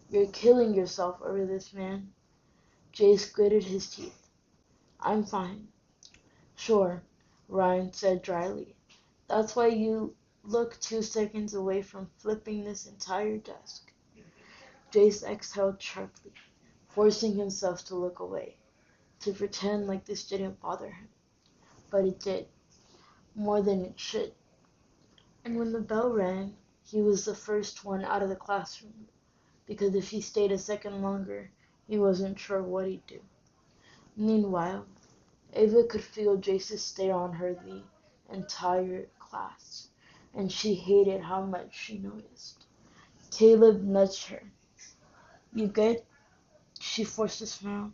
Speaker 1: You're killing yourself over this, man. Jace gritted his teeth. I'm fine. Sure, Ryan said dryly. That's why you look 2 seconds away from flipping this entire desk. Jace exhaled sharply, forcing himself to look away, to pretend like this didn't bother him. But it did, more than it should. And when the bell rang, he was the first one out of the classroom, because if he stayed a second longer, he wasn't sure what he'd do. Meanwhile, Ava could feel Jace's stare on her the entire class, and she hated how much she noticed. Caleb nudged her. You good? She forced a smile.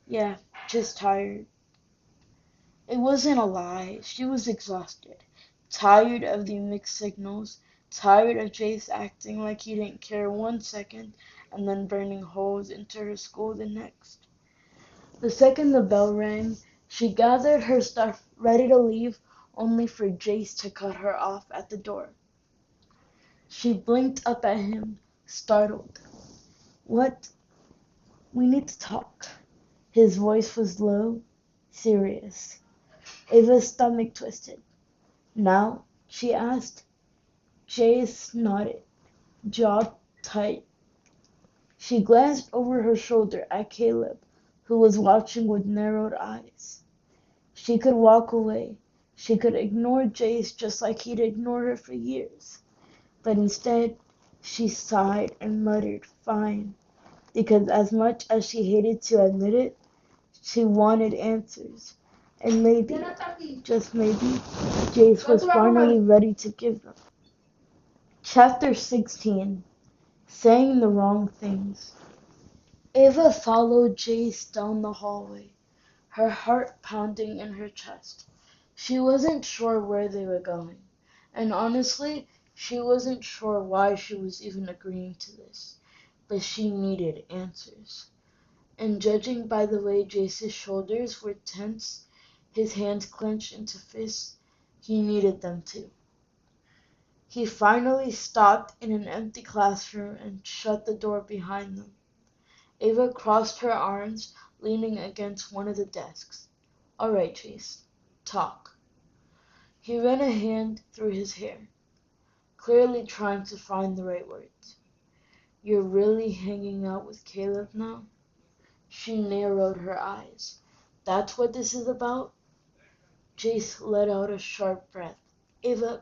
Speaker 1: Yeah, just tired. It wasn't a lie. She was exhausted. Tired of the mixed signals. Tired of Jace acting like he didn't care 1 second and then burning holes into her school the next. The second the bell rang, she gathered her stuff ready to leave, only for Jace to cut her off at the door. She blinked up at him, startled. What? We need to talk. His voice was low, serious. Ava's stomach twisted. Now? She asked. Jace nodded, jaw tight. She glanced over her shoulder at Caleb, who was watching with narrowed eyes. She could walk away. She could ignore Jace just like he'd ignored her for years. But instead, she sighed and muttered, "Fine," because as much as she hated to admit it, she wanted answers. And maybe, just maybe, Jace was finally ready to give them. Chapter 16. Saying the Wrong Things. Ava followed Jace down the hallway, her heart pounding in her chest. She wasn't sure where they were going, and honestly, she wasn't sure why she was even agreeing to this, but she needed answers. And judging by the way Jace's shoulders were tense, his hands clenched into fists, he needed them too. He finally stopped in an empty classroom and shut the door behind them. Ava crossed her arms, leaning against one of the desks. "All right, Jace, talk." He ran a hand through his hair, clearly trying to find the right words. "You're really hanging out with Caleb now?" She narrowed her eyes. "That's what this is about?" Jace let out a sharp breath. "Ava,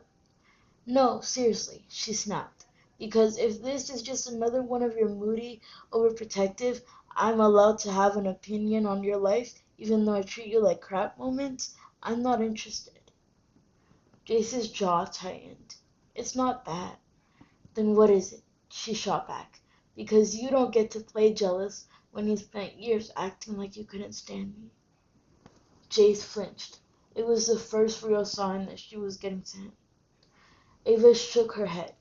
Speaker 1: no, seriously," she snapped. "Because if this is just another one of your moody, overprotective, I'm allowed to have an opinion on your life even though I treat you like crap moments, I'm not interested." Jace's jaw tightened. "It's not that." "Then what is it?" she shot back. "Because you don't get to play jealous when you spent years acting like you couldn't stand me." Jace flinched. It was the first real sign that she was getting to him. Ava shook her head.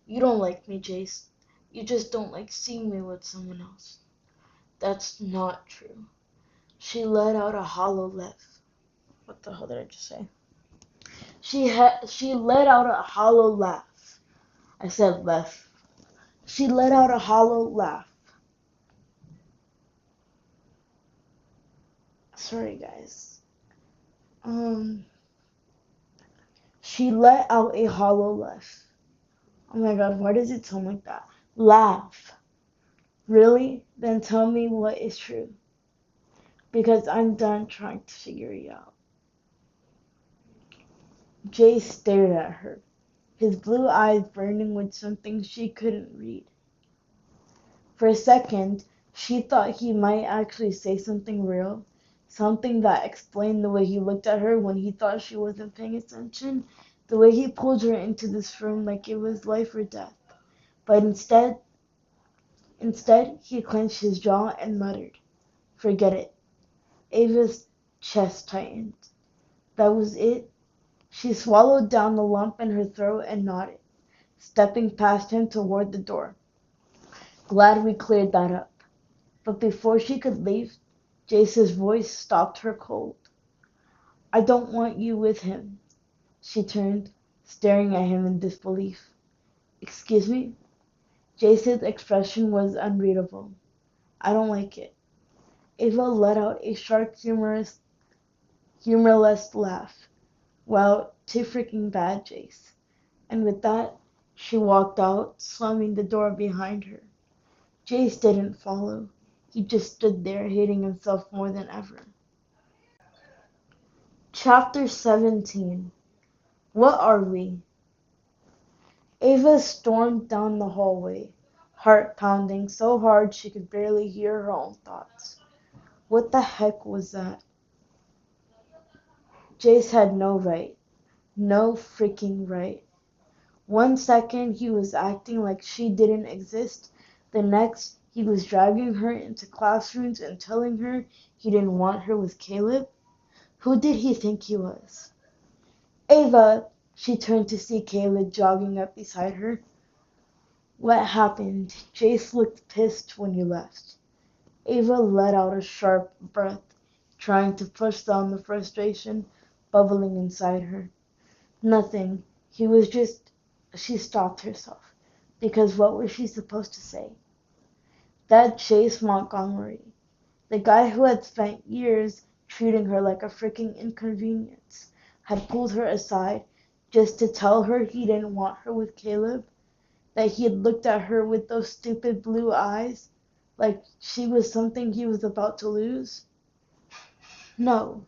Speaker 1: "You don't like me, Jace. You just don't like seeing me with someone else." "That's not true." She let out a hollow laugh. What the hell did I just say? She let out a hollow laugh. I said laugh. She let out a hollow laugh. Sorry, guys. She let out a hollow laugh. Oh my god, why does it sound like that? Laugh. Really? Then tell me what is true. Because I'm done trying to figure it out. Jay stared at her, his blue eyes burning with something she couldn't read. For a second, she thought he might actually say something real, something that explained the way he looked at her when he thought she wasn't paying attention, the way he pulled her into this room like it was life or death. But instead, he clenched his jaw and muttered, "Forget it." Ava's chest tightened. That was it? She swallowed down the lump in her throat and nodded, stepping past him toward the door. "Glad we cleared that up." But before she could leave, Jace's voice stopped her cold. "I don't want you with him." She turned, staring at him in disbelief. "Excuse me?" Jace's expression was unreadable. "I don't like it." Ava let out a sharp, humorless laugh. "Well, too freaking bad, Jace." And with that, she walked out, slamming the door behind her. Jace didn't follow. He just stood there, hating himself more than ever. Chapter 17. What are we? Ava stormed down the hallway, heart pounding so hard she could barely hear her own thoughts. What the heck was that? Jace had no right. No freaking right. One second he was acting like she didn't exist. The next he was dragging her into classrooms and telling her he didn't want her with Caleb. Who did he think he was? "Ava!" She turned to see Caleb jogging up beside her. "What happened?" "Jace looked pissed when you left." Ava let out a sharp breath, trying to push down the frustration bubbling inside her. "Nothing. He was just—" She stopped herself, because what was she supposed to say? That Chase Montgomery, the guy who had spent years treating her like a freaking inconvenience, had pulled her aside just to tell her he didn't want her with Caleb, that he had looked at her with those stupid blue eyes, like she was something he was about to lose? No,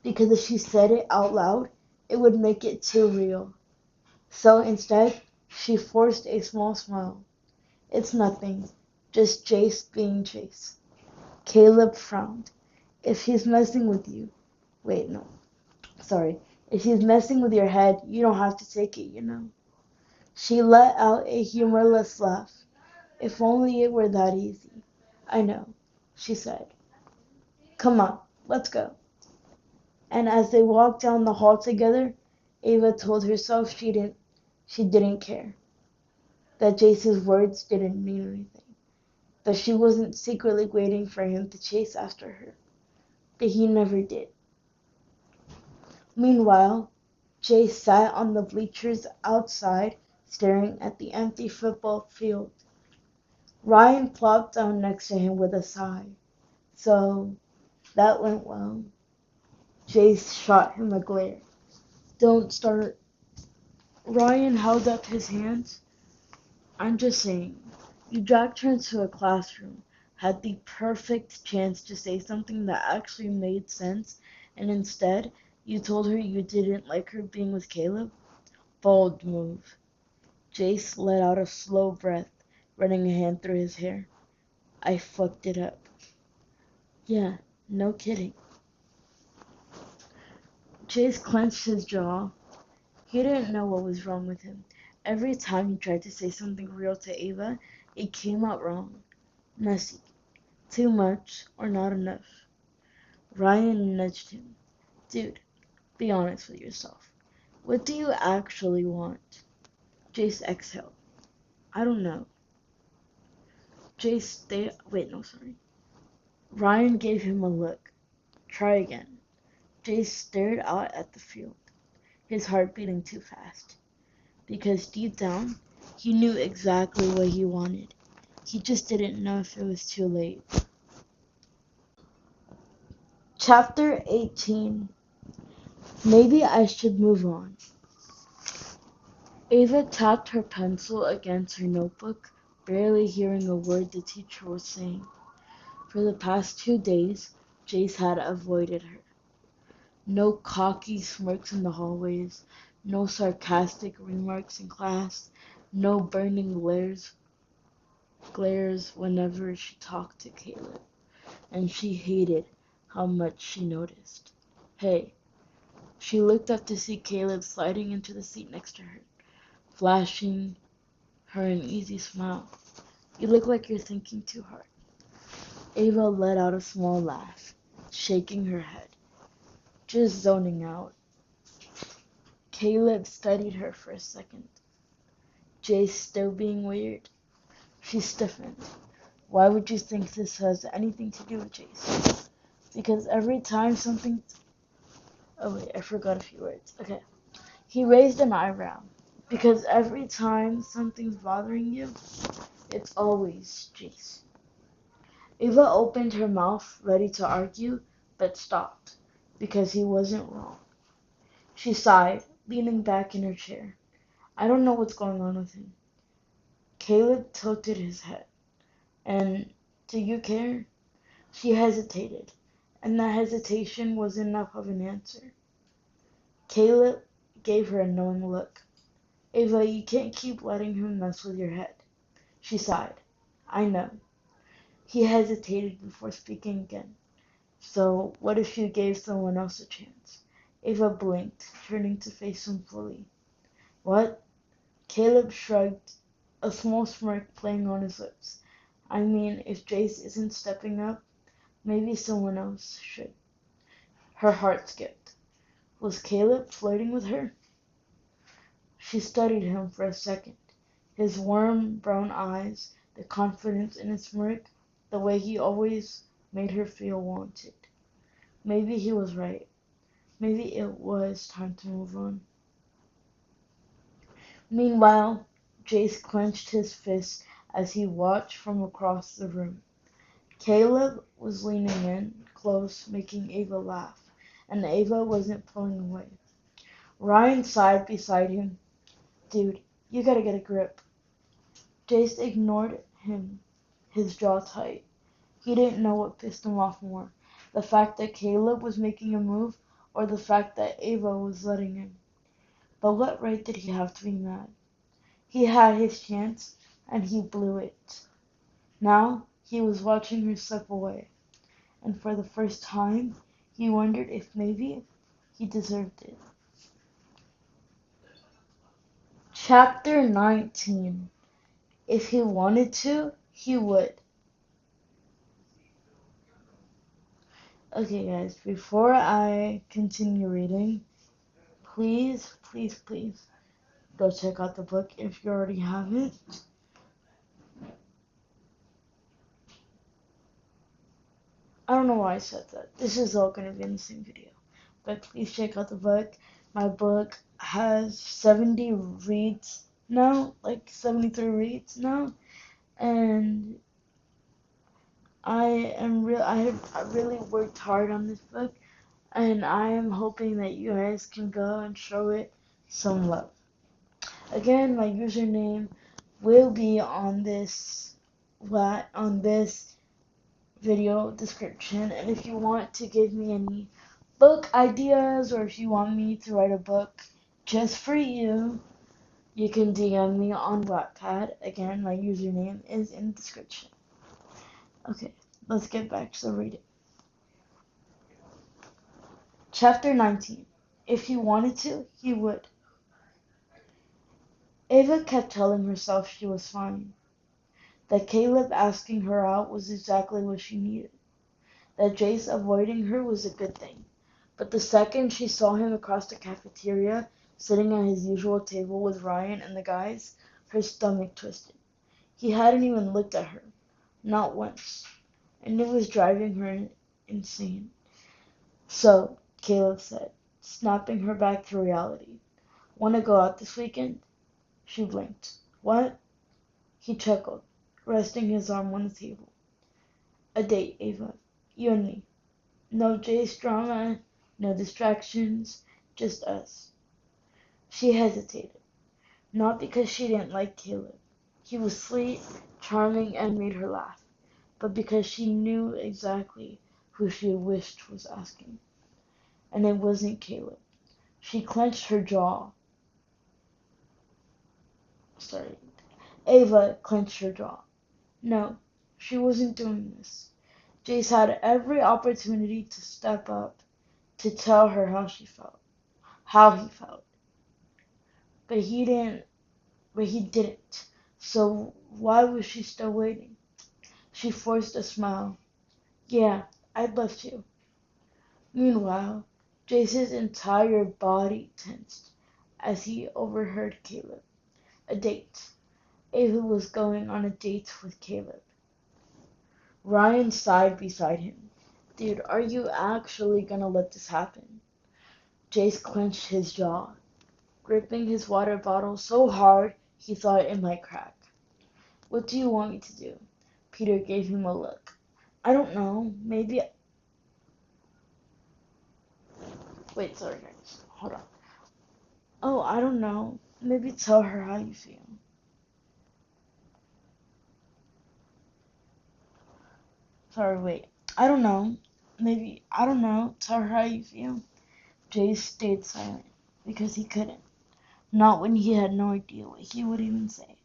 Speaker 1: because if she said it out loud, it would make it too real. So instead, She forced a small smile. It's nothing, just Jace being Jace. Caleb frowned. If he's messing with you, wait, no, sorry. If he's messing with your head, you don't have to take it, you know. She let out a humorless laugh. If only it were that easy. I know, she said. Come on, let's go. And as they walked down the hall together, Ava told herself she didn't care. That Jace's words didn't mean anything. That she wasn't secretly waiting for him to chase after her. That he never did. Meanwhile, Jace sat on the bleachers outside, staring at the empty football field. Ryan plopped down next to him with a sigh. So, that went well. Jace shot him a glare. Don't start. Ryan held up his hands. I'm just saying, you dragged her into a classroom, had the perfect chance to say something that actually made sense, and instead, you told her you didn't like her being with Caleb? Bold move. Jace let out a slow breath, running a hand through his hair. I fucked it up. Yeah, no kidding. Jace clenched his jaw. He didn't know what was wrong with him. Every time he tried to say something real to Ava, it came out wrong. Messy. Too much or not enough. Ryan nudged him. Dude, be honest with yourself. What do you actually want? Jace exhaled. I don't know. Wait, no, sorry. Ryan gave him a look. Try again. Jace stared out at the field, his heart beating too fast. Because deep down, he knew exactly what he wanted. He just didn't know if it was too late. Chapter 18. Maybe I should move on. Ava tapped her pencil against her notebook, barely hearing a word the teacher was saying. For the past 2 days, Jace had avoided her. No cocky smirks in the hallways, no sarcastic remarks in class, no burning glares whenever she talked to Caleb. And she hated how much she noticed. Hey, she looked up to see Caleb sliding into the seat next to her, flashing her an easy smile. You look like you're thinking too hard. Ava let out a small laugh, shaking her head, just zoning out. Caleb studied her for a second. Jace still being weird. She stiffened. Why would you think this has anything to do with Jace? Because every time something... Oh wait, I forgot a few words. Okay. He raised an eyebrow. Because every time something's bothering you, it's always Jace. Ava opened her mouth, ready to argue, but stopped, because he wasn't wrong. She sighed, leaning back in her chair. I don't know what's going on with him. Caleb tilted his head. And do you care? She hesitated, and that hesitation was enough of an answer. Caleb gave her a knowing look. Ava, you can't keep letting him mess with your head. She sighed. I know. He hesitated before speaking again. So, what if you gave someone else a chance? Ava blinked, turning to face him fully. What? Caleb shrugged, a small smirk playing on his lips. I mean, if Jace isn't stepping up, maybe someone else should. Her heart skipped. Was Caleb flirting with her? She studied him for a second. His warm brown eyes, the confidence in his smirk, the way he always made her feel wanted. Maybe he was right. Maybe it was time to move on. Meanwhile, Jace clenched his fist as he watched from across the room. Caleb was leaning in, close, making Ava laugh, and Ava wasn't pulling away. Ryan sighed beside him. Dude, you gotta get a grip. Jace ignored him, his jaw tight. He didn't know what pissed him off more, the fact that Caleb was making a move, or the fact that Ava was letting him. But what right did he have to be mad? He had his chance, and he blew it. Now he was watching her slip away, and for the first time he wondered if maybe he deserved it. Chapter 19. If he wanted to, he would. Okay, guys, before I continue reading, please, please, please go check out the book if you already haven't. I don't know why I said that. This is all going to be in the same video. But please check out the book. My book has 70 reads now, like 73 reads now. And I really worked hard on this book. And I am hoping that you guys can go and show it some love. Again, my username will be on this video description, and if you want to give me any book ideas or if you want me to write a book just for you, you can DM me on Wattpad. Again, my username is in the description. Okay, let's get back to the reading. Chapter 19. If he wanted to, he would. Ava kept telling herself she was fine, that Caleb asking her out was exactly what she needed, that Jace avoiding her was a good thing. But the second she saw him across the cafeteria, sitting at his usual table with Ryan and the guys, her stomach twisted. He hadn't even looked at her, not once, and it was driving her insane. So, Caleb said, snapping her back to reality. "Want to go out this weekend?" She blinked. "What?" He chuckled, resting his arm on the table. "A date, Ava. You and me. No Jace drama, no distractions, just us." She hesitated, not because she didn't like Caleb. He was sweet, charming, and made her laugh, but because she knew exactly who she wished was asking. And it wasn't Caleb. She clenched her jaw. Ava clenched her jaw. No, she wasn't doing this. Jace had every opportunity to step up, to tell her how he felt. But he didn't. So why was she still waiting? She forced a smile. "Yeah, I'd love to." Meanwhile, Jace's entire body tensed as he overheard Caleb. A date. Ava was going on a date with Caleb. Ryan sighed beside him. "Dude, are you actually gonna let this happen?" Jace clenched his jaw, gripping his water bottle so hard he thought it might crack. "What do you want me to do?" Peter gave him a look. "I don't know. Maybe..." Wait, sorry guys. Hold on. "Oh, I don't know. Maybe tell her how you feel." Sorry, wait. "I don't know. I don't know. Tell her how you feel." Jace stayed silent, because he couldn't. Not when he had no idea what he would even say.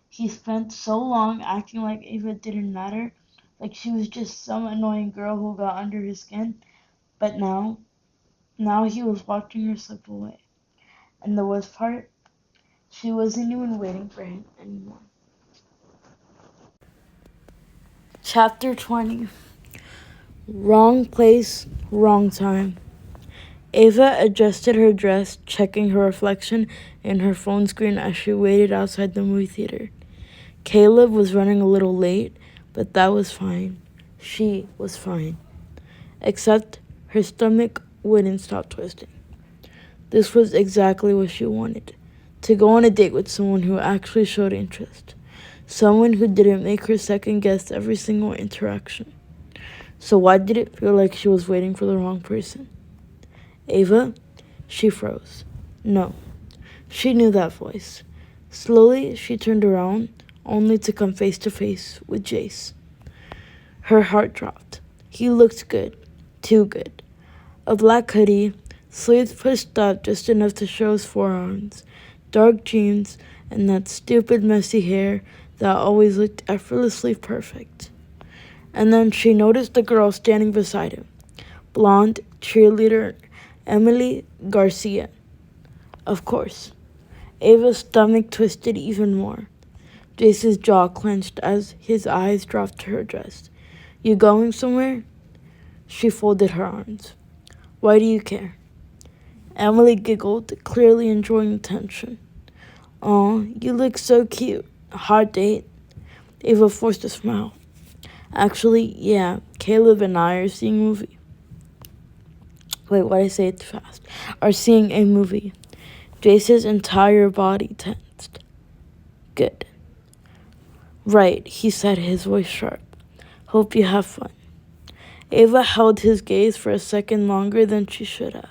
Speaker 1: He spent so long acting like Ava didn't matter, like she was just some annoying girl who got under his skin. But now he was watching her slip away. And the worst part, she wasn't even waiting for him anymore. Chapter 20. Wrong place, wrong time. Ava adjusted her dress, checking her reflection in her phone screen as she waited outside the movie theater. Caleb was running a little late, but that was fine. She was fine. Except her stomach wouldn't stop twisting. This was exactly what she wanted. To go on a date with someone who actually showed interest. Someone who didn't make her second guess every single interaction. So why did it feel like she was waiting for the wrong person? "Ava?" She froze. No. She knew that voice. Slowly, she turned around, only to come face to face with Jace. Her heart dropped. He looked good. Too good. A black hoodie, sleeves pushed up just enough to show his forearms, dark jeans, and that stupid messy hair that always looked effortlessly perfect. And then she noticed the girl standing beside him, blonde cheerleader Emily Garcia. Of course. Ava's stomach twisted even more. Jace's jaw clenched as his eyes dropped to her dress. You going somewhere? She folded her arms. Why do you care? Emily giggled, clearly enjoying the tension. Aw, you look so cute. Hot date? Ava forced a smile. Actually, yeah, Caleb and I are seeing a movie. Wait, why did I say it too fast? Are seeing a movie. Jace's entire body tensed. Good. Right, he said, his voice sharp. Hope you have fun. Ava held his gaze for a second longer than she should have.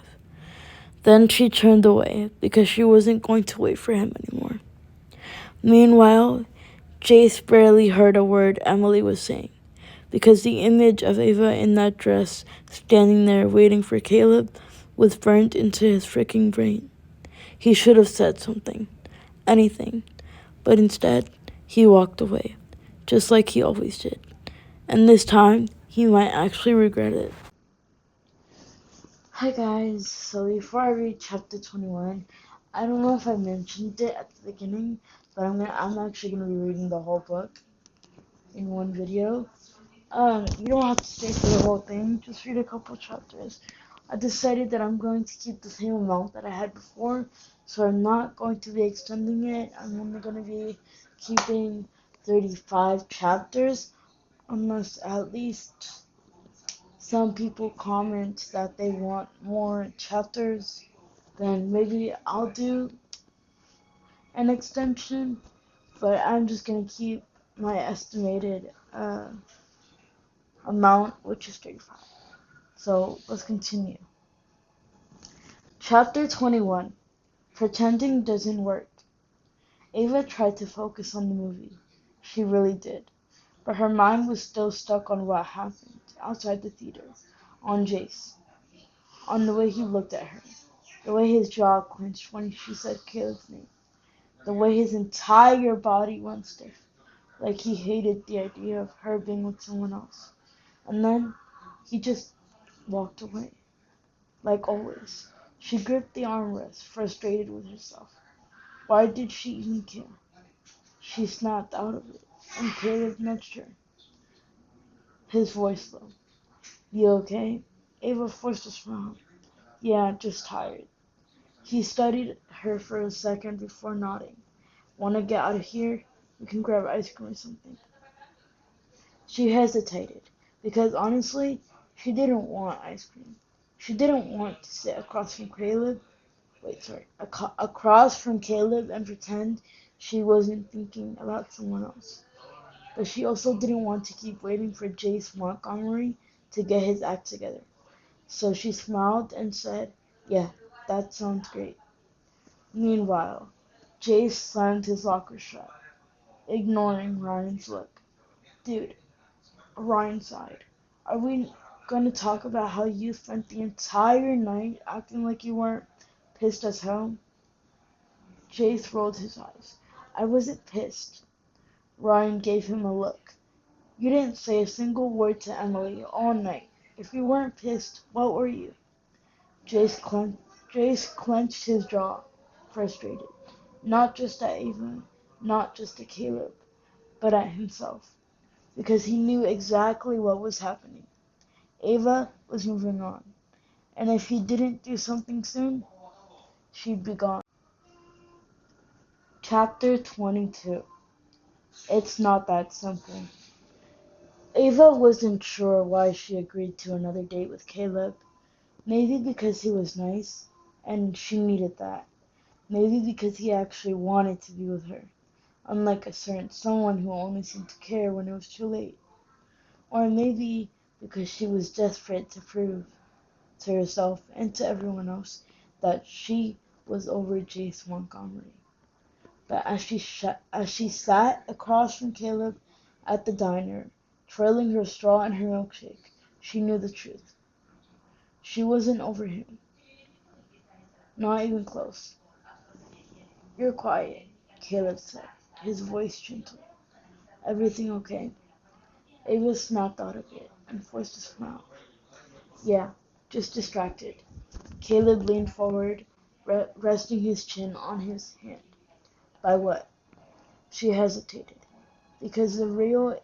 Speaker 1: Then she turned away because she wasn't going to wait for him anymore. Meanwhile, Jace barely heard a word Emily was saying because the image of Ava in that dress standing there waiting for Caleb was burned into his freaking brain. He should have said something, anything, but instead he walked away, just like he always did. And this time, he might actually regret it. Hi guys, so before I read chapter 21, I don't know if I mentioned it at the beginning, but I'm actually gonna be reading the whole book in one video. You don't have to stay for the whole thing, just read a couple chapters. I decided that I'm going to keep the same amount that I had before, so I'm not going to be extending it. I'm only going to be keeping 35 chapters, unless at least some people comment that they want more chapters, then maybe I'll do an extension, but I'm just going to keep my estimated amount, which is 35. So let's continue. Chapter 21. Pretending doesn't work. Ava tried to focus on the movie. She really did. But her mind was still stuck on what happened outside the theater, on Jace, on the way he looked at her, the way his jaw clenched when she said Caleb's name, the way his entire body went stiff, like he hated the idea of her being with someone else. And then he just walked away. Like always, she gripped the armrest, frustrated with herself. Why did she even care? She snapped out of it, and Caleb nudged her, his voice low. You okay? Ava forced a smile. Yeah, just tired. He studied her for a second before nodding. Wanna get out of here? We can grab ice cream or something. She hesitated, because honestly, she didn't want ice cream. She didn't want to sit across from Caleb across from Caleb and pretend she wasn't thinking about someone else. But she also didn't want to keep waiting for Jace Montgomery to get his act together. So she smiled and said, yeah, that sounds great. Meanwhile, Jace slammed his locker shut, ignoring Ryan's look. Dude, Ryan sighed. Are we going to talk about how you spent the entire night acting like you weren't pissed as hell? Jace rolled his eyes. I wasn't pissed. Ryan gave him a look. You didn't say a single word to Emily all night. If you weren't pissed, what were you? Jace clenched his jaw, frustrated. Not just at Ava, not just at Caleb, but at himself. Because he knew exactly what was happening. Ava was moving on. And if he didn't do something soon, she'd be gone. Chapter 22. It's not that simple. Ava wasn't sure why she agreed to another date with Caleb. Maybe because he was nice, and she needed that. Maybe because he actually wanted to be with her, unlike a certain someone who only seemed to care when it was too late. Or maybe because she was desperate to prove to herself and to everyone else that she was over Jace Montgomery. But as she sat across from Caleb at the diner, twirling her straw and her milkshake, she knew the truth. She wasn't over him. Not even close. You're quiet. Caleb said, his voice gentle. Everything okay? Ava snapped out of it and forced a smile. Yeah, just distracted. Caleb leaned forward, resting his chin on his hand. By what? She hesitated. Because the real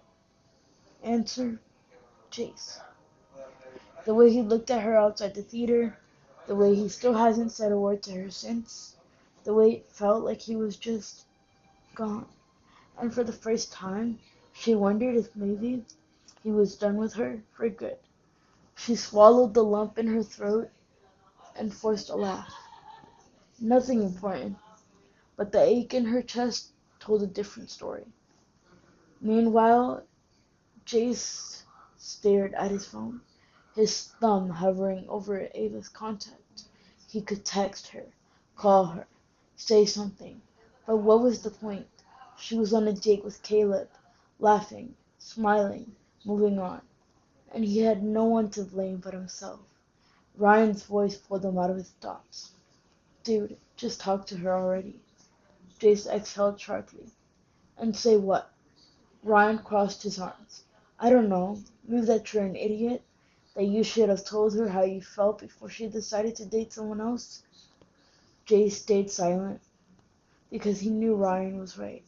Speaker 1: answer, Jace. The way he looked at her outside the theater, the way he still hasn't said a word to her since, the way it felt like he was just gone. And for the first time, she wondered if maybe he was done with her for good. She swallowed the lump in her throat and forced a laugh. Nothing important, but the ache in her chest told a different story. Meanwhile, Jace stared at his phone, his thumb hovering over Ava's contact. He could text her, call her, say something. But what was the point? She was on a date with Caleb, laughing, smiling, moving on. And he had no one to blame but himself. Ryan's voice pulled him out of his thoughts. Dude, just talk to her already. Jace exhaled sharply. And say what? Ryan crossed his arms. I don't know. Maybe that you're an idiot. That you should have told her how you felt before she decided to date someone else. Jace stayed silent because he knew Ryan was right.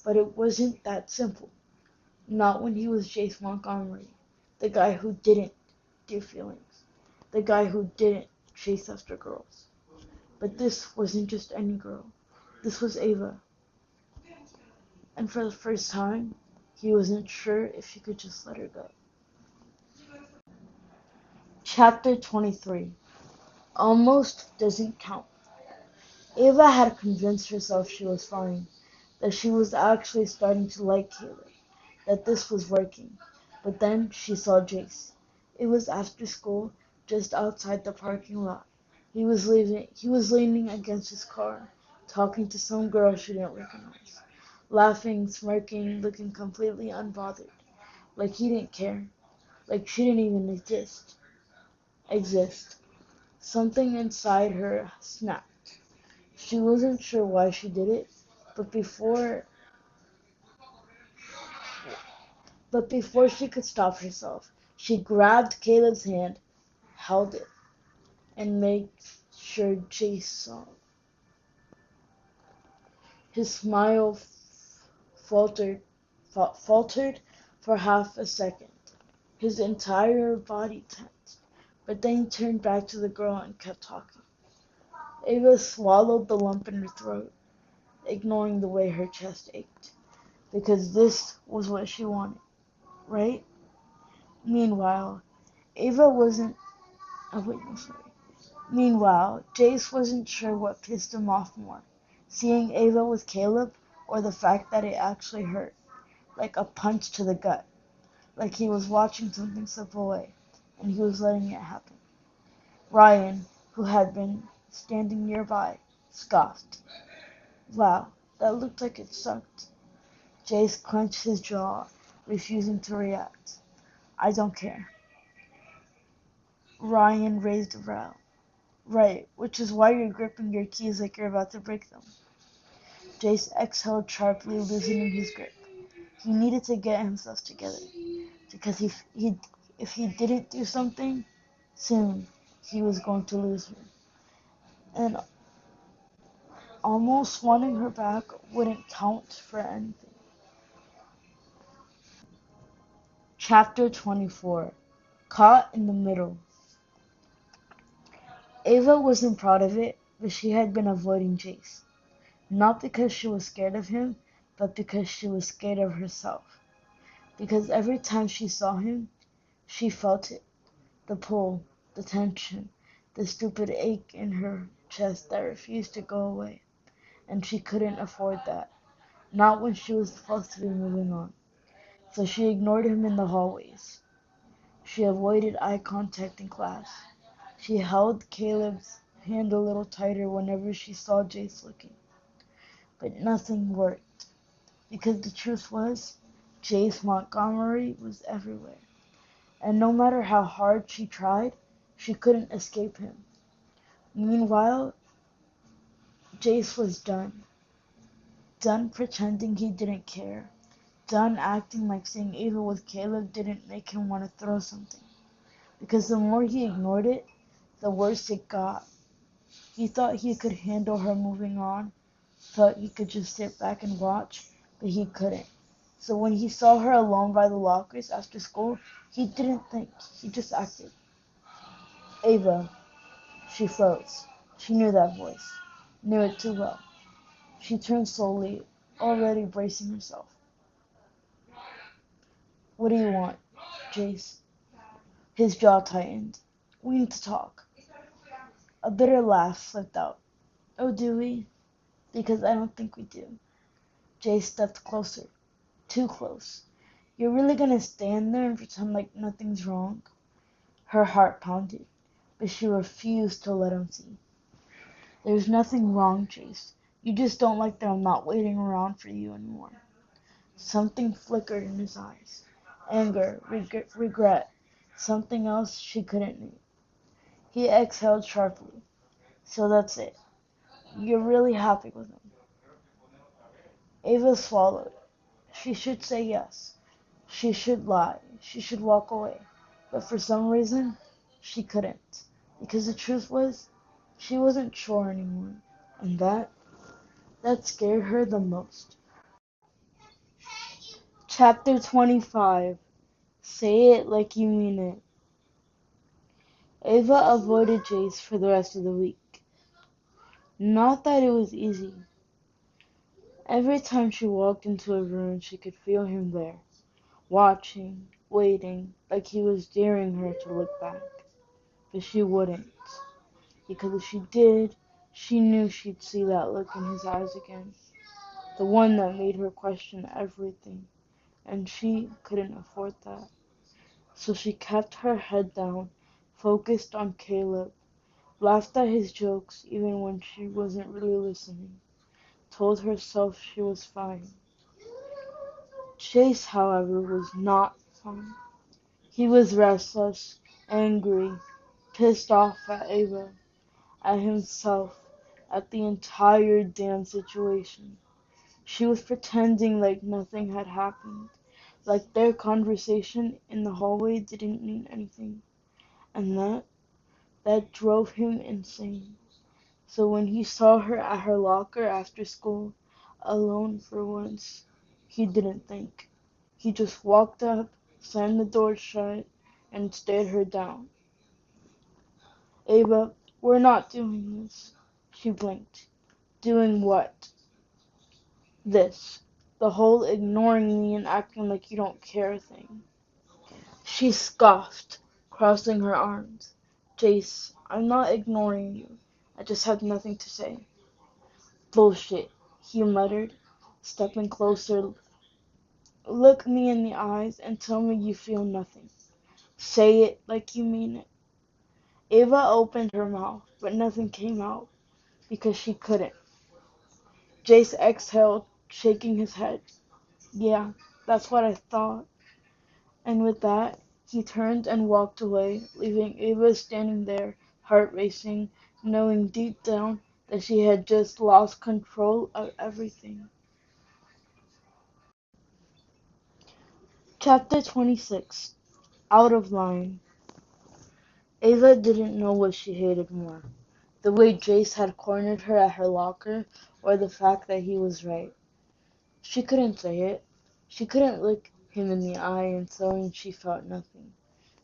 Speaker 1: But it wasn't that simple. Not when he was Jace Montgomery, the guy who didn't do feelings, the guy who didn't chase after girls. But this wasn't just any girl. This was Ava. And for the first time, he wasn't sure if he could just let her go. Chapter 23. Almost doesn't count. Ava had convinced herself she was fine, that she was actually starting to like Caleb, that this was working. But then she saw Jace. It was after school, just outside the parking lot. He was leaning against his car, talking to some girl she didn't recognize, laughing, smirking, looking completely unbothered, like he didn't care, like she didn't even exist. Something inside her snapped. She wasn't sure why she did it, but before she could stop herself, she grabbed Caleb's hand, held it, and made sure Jace saw. His smile faltered for half a second. His entire body tensed, but then he turned back to the girl and kept talking. Ava swallowed the lump in her throat, ignoring the way her chest ached, because this was what she wanted, right? Meanwhile, Ava wasn't. Oh wait, no, sorry. Meanwhile, Jace wasn't sure what pissed him off more, seeing Ava with Caleb or the fact that it actually hurt, like a punch to the gut, like he was watching something slip away, and he was letting it happen. Ryan, who had been standing nearby, scoffed. Wow, that looked like it sucked. Jace clenched his jaw, refusing to react. I don't care. Ryan raised a brow. Right, which is why you're gripping your keys like you're about to break them. Jace exhaled sharply, loosening his grip. He needed to get himself together, because if he didn't do something, soon he was going to lose her. And almost wanting her back wouldn't count for anything. Chapter 24. Caught in the Middle. Ava wasn't proud of it, but she had been avoiding Jace. Not because she was scared of him, but because she was scared of herself. Because every time she saw him, she felt it. The pull, the tension, the stupid ache in her chest that refused to go away. And she couldn't afford that. Not when she was supposed to be moving on. So she ignored him in the hallways. She avoided eye contact in class. She held Caleb's hand a little tighter whenever she saw Jace looking. But nothing worked. Because the truth was, Jace Montgomery was everywhere. And no matter how hard she tried, she couldn't escape him. Meanwhile, Jace was done. Done pretending he didn't care. Done acting like seeing Ava with Caleb didn't make him want to throw something. Because the more he ignored it, the worse it got. He thought he could handle her moving on, thought he could just sit back and watch, but he couldn't. So when he saw her alone by the lockers after school, he didn't think, he just acted. Ava, she froze. She knew that voice, knew it too well. She turned slowly, already bracing herself. What do you want, Jace? His jaw tightened. We need to talk. A bitter laugh slipped out. Oh, do we? Because I don't think we do. Jace stepped closer. Too close. You're really gonna stand there and pretend like nothing's wrong? Her heart pounded, but she refused to let him see. There's nothing wrong, Jace. You just don't like that I'm not waiting around for you anymore. Something flickered in his eyes. Anger, regret, something else she couldn't name. He exhaled sharply. So that's it. You're really happy with him. Ava swallowed. She should say yes. She should lie. She should walk away. But for some reason, she couldn't. Because the truth was, she wasn't sure anymore. And that scared her the most. Chapter 25. Say it like you mean it. Ava avoided Jace for the rest of the week. Not that it was easy. Every time she walked into a room, she could feel him there, watching, waiting, like he was daring her to look back. But she wouldn't, because if she did, she knew she'd see that look in his eyes again, the one that made her question everything, and she couldn't afford that. So she kept her head down, focused on Caleb, laughed at his jokes even when she wasn't really listening, told herself she was fine. Chase, however, was not fine. He was restless, angry, pissed off at Ava, at himself, at the entire damn situation. She was pretending like nothing had happened, like their conversation in the hallway didn't mean anything, and that drove him insane. So when he saw her at her locker after school, alone for once, he didn't think. He just walked up, slammed the door shut, and stared her down. Ava, we're not doing this. She blinked. Doing what? This. The whole ignoring me and acting like you don't care thing. She scoffed, crossing her arms. Jace, I'm not ignoring you. I just have nothing to say. Bullshit, he muttered, stepping closer. Look me in the eyes and tell me you feel nothing. Say it like you mean it. Ava opened her mouth, but nothing came out, because she couldn't. Jace exhaled, shaking his head. Yeah, that's what I thought. And with that, he turned and walked away, leaving Ava standing there, heart racing, knowing deep down that she had just lost control of everything. Chapter 26. Out of Line. Ava didn't know what she hated more, the way Jace had cornered her at her locker, or the fact that he was right. She couldn't say it. She couldn't look him in the eye and tell him she felt nothing,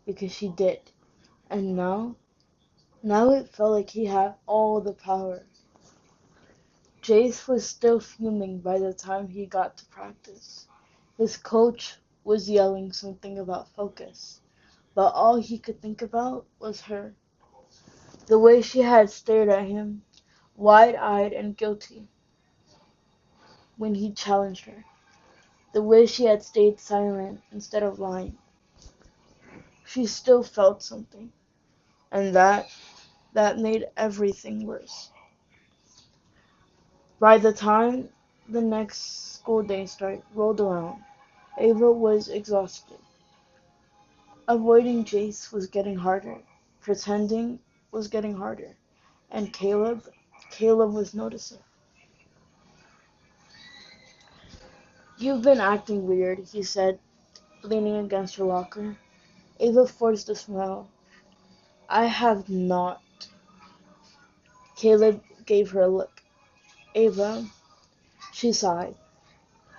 Speaker 1: because she did. And now it felt like he had all the power. Jace was still fuming by the time he got to practice. His coach was yelling something about focus, but all he could think about was her. The way she had stared at him, wide-eyed and guilty, when he challenged her. The way she had stayed silent instead of lying. She still felt something, and that made everything worse. By the time the next school day rolled around, Ava was exhausted. Avoiding Jace was getting harder. Pretending was getting harder. And Caleb was noticing. You've been acting weird, he said, leaning against her locker. Ava forced a smile. I have not. Caleb gave her a look. Ava, she sighed.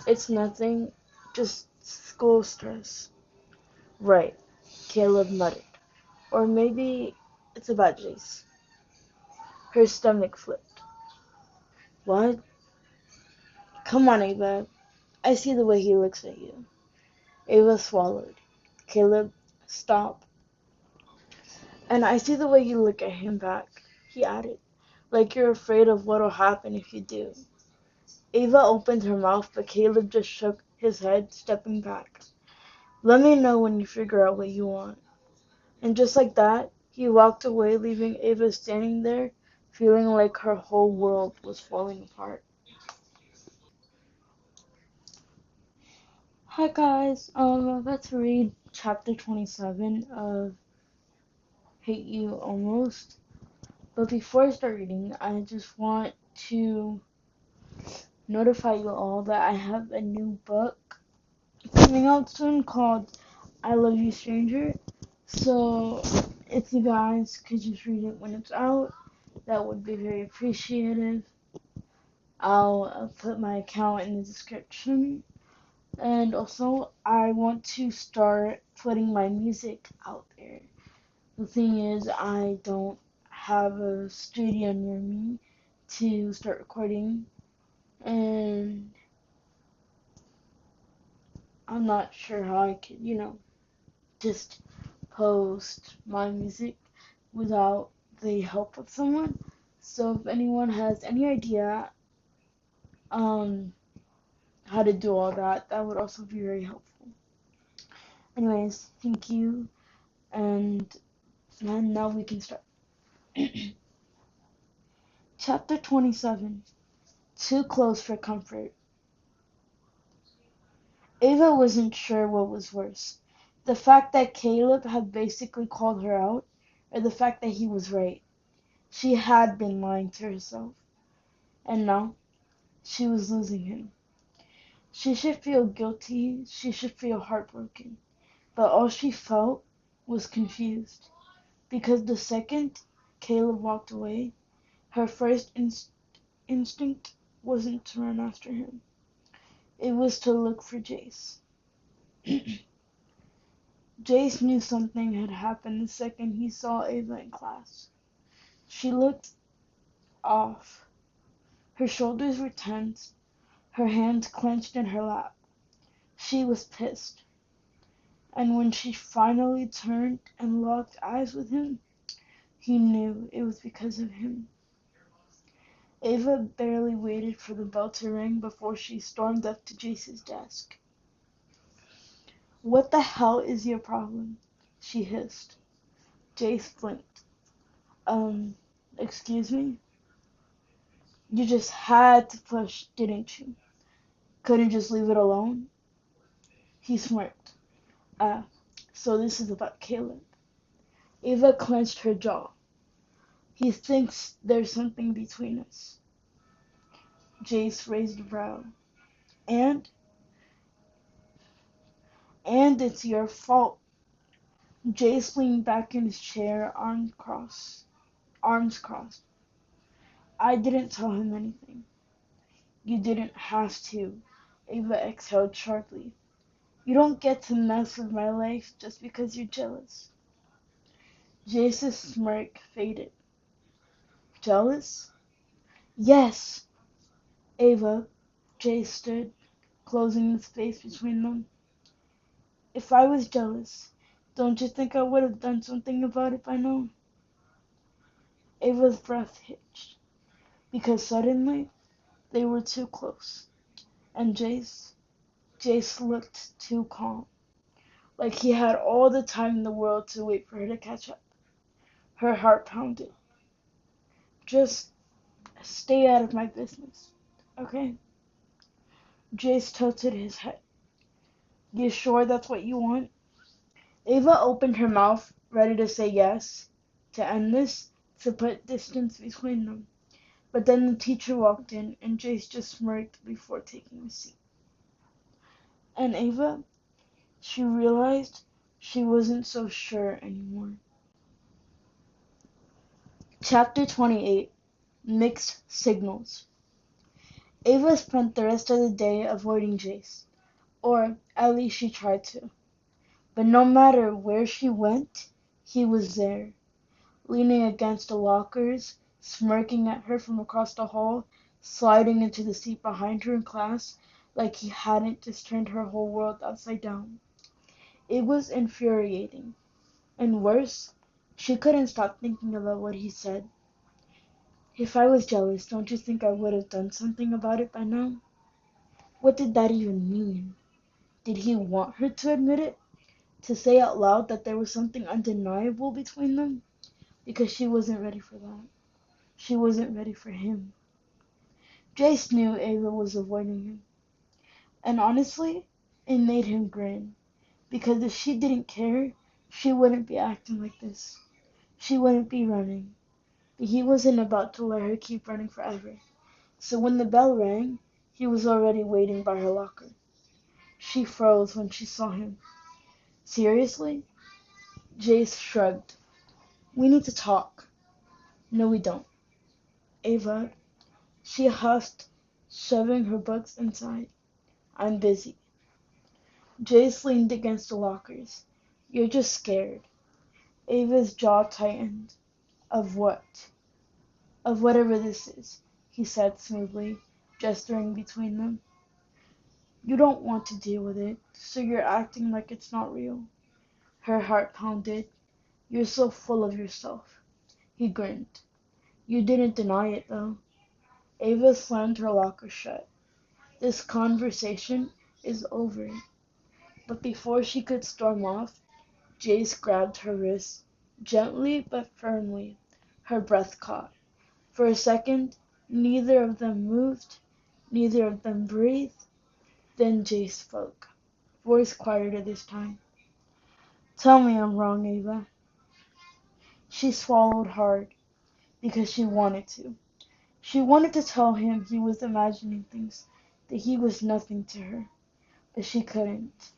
Speaker 1: It's nothing, just school stress. Right, Caleb muttered. Or maybe it's about Jace. Her stomach flipped. What? Come on, Ava. I see the way he looks at you. Ava swallowed. Caleb, stop. And I see the way you look at him back, he added. Like you're afraid of what'll happen if you do. Ava opened her mouth, but Caleb just shook his head, stepping back. Let me know when you figure out what you want. And just like that, he walked away, leaving Ava standing there, feeling like her whole world was falling apart. Hi guys, I'm about to read chapter 27 of Hate You Almost. But before I start reading, I just want to notify you all that I have a new book coming out soon called I Love You Stranger. So if you guys could just read it when it's out, that would be very appreciative. I'll put my account in the description. And also, I want to start putting my music out there. The thing is, I don't have a studio near me to start recording, and I'm not sure how I could, just post my music without the help of someone. So if anyone has any idea how to do all that, that would also be very helpful. Anyways, thank you, and now we can start. Chapter 27. Too close for comfort. Ava wasn't sure what was worse. The fact that Caleb had basically called her out, or the fact that he was right. She had been lying to herself. And now, she was losing him. She should feel guilty, she should feel heartbroken. But all she felt was confused. Because the second Caleb walked away, her first instinct wasn't to run after him. It was to look for Jace. Jace knew something had happened the second he saw Ava in class. She looked off. Her shoulders were tense, her hands clenched in her lap. She was pissed. And when she finally turned and locked eyes with him, he knew it was because of him. Ava barely waited for the bell to ring before she stormed up to Jace's desk. What the hell is your problem? She hissed. Jace blinked. Excuse me? You just had to push, didn't you? Couldn't just leave it alone? He smirked. So this is about Caleb. Ava clenched her jaw. He thinks there's something between us. Jace raised a brow. And? And it's your fault. Jace leaned back in his chair, arms crossed. I didn't tell him anything. You didn't have to. Ava exhaled sharply. You don't get to mess with my life just because you're jealous. Jace's smirk faded. Jealous? Yes. Ava. Jace stood, closing the space between them. If I was jealous, don't you think I would have done something about it by now? Ava's breath hitched, because suddenly they were too close, and Jace looked too calm, like he had all the time in the world to wait for her to catch up. Her heart pounded. Just stay out of my business, okay? Jace tilted his head. You sure that's what you want? Ava opened her mouth, ready to say yes, to end this, to put distance between them. But then the teacher walked in, and Jace just smirked before taking a seat. And Ava, she realized she wasn't so sure anymore. Chapter 28. Mixed Signals. Ava spent the rest of the day avoiding Jace, or at least she tried to. But no matter where she went, he was there, leaning against the lockers, smirking at her from across the hall, sliding into the seat behind her in class like he hadn't just turned her whole world upside down. It was infuriating. And worse, she couldn't stop thinking about what he said. If I was jealous, don't you think I would have done something about it by now? What did that even mean? Did he want her to admit it? To say out loud that there was something undeniable between them? Because she wasn't ready for that. She wasn't ready for him. Jace knew Ava was avoiding him. And honestly, it made him grin. Because if she didn't care, she wouldn't be acting like this. She wouldn't be running. But he wasn't about to let her keep running forever. So when the bell rang, he was already waiting by her locker. She froze when she saw him. Seriously? Jace shrugged. We need to talk. No, we don't. Ava, she huffed, shoving her books inside. I'm busy. Jace leaned against the lockers. You're just scared. Ava's jaw tightened. Of what? Of whatever this is, he said smoothly, gesturing between them. You don't want to deal with it, so you're acting like it's not real. Her heart pounded. You're so full of yourself. He grinned. You didn't deny it, though. Ava slammed her locker shut. This conversation is over. But before she could storm off, Jace grabbed her wrist, gently but firmly. Her breath caught. For a second, neither of them moved, neither of them breathed. Then Jace spoke, voice quieter this time. Tell me I'm wrong, Ava. She swallowed hard, because she wanted to. She wanted to tell him he was imagining things, that he was nothing to her, but she couldn't.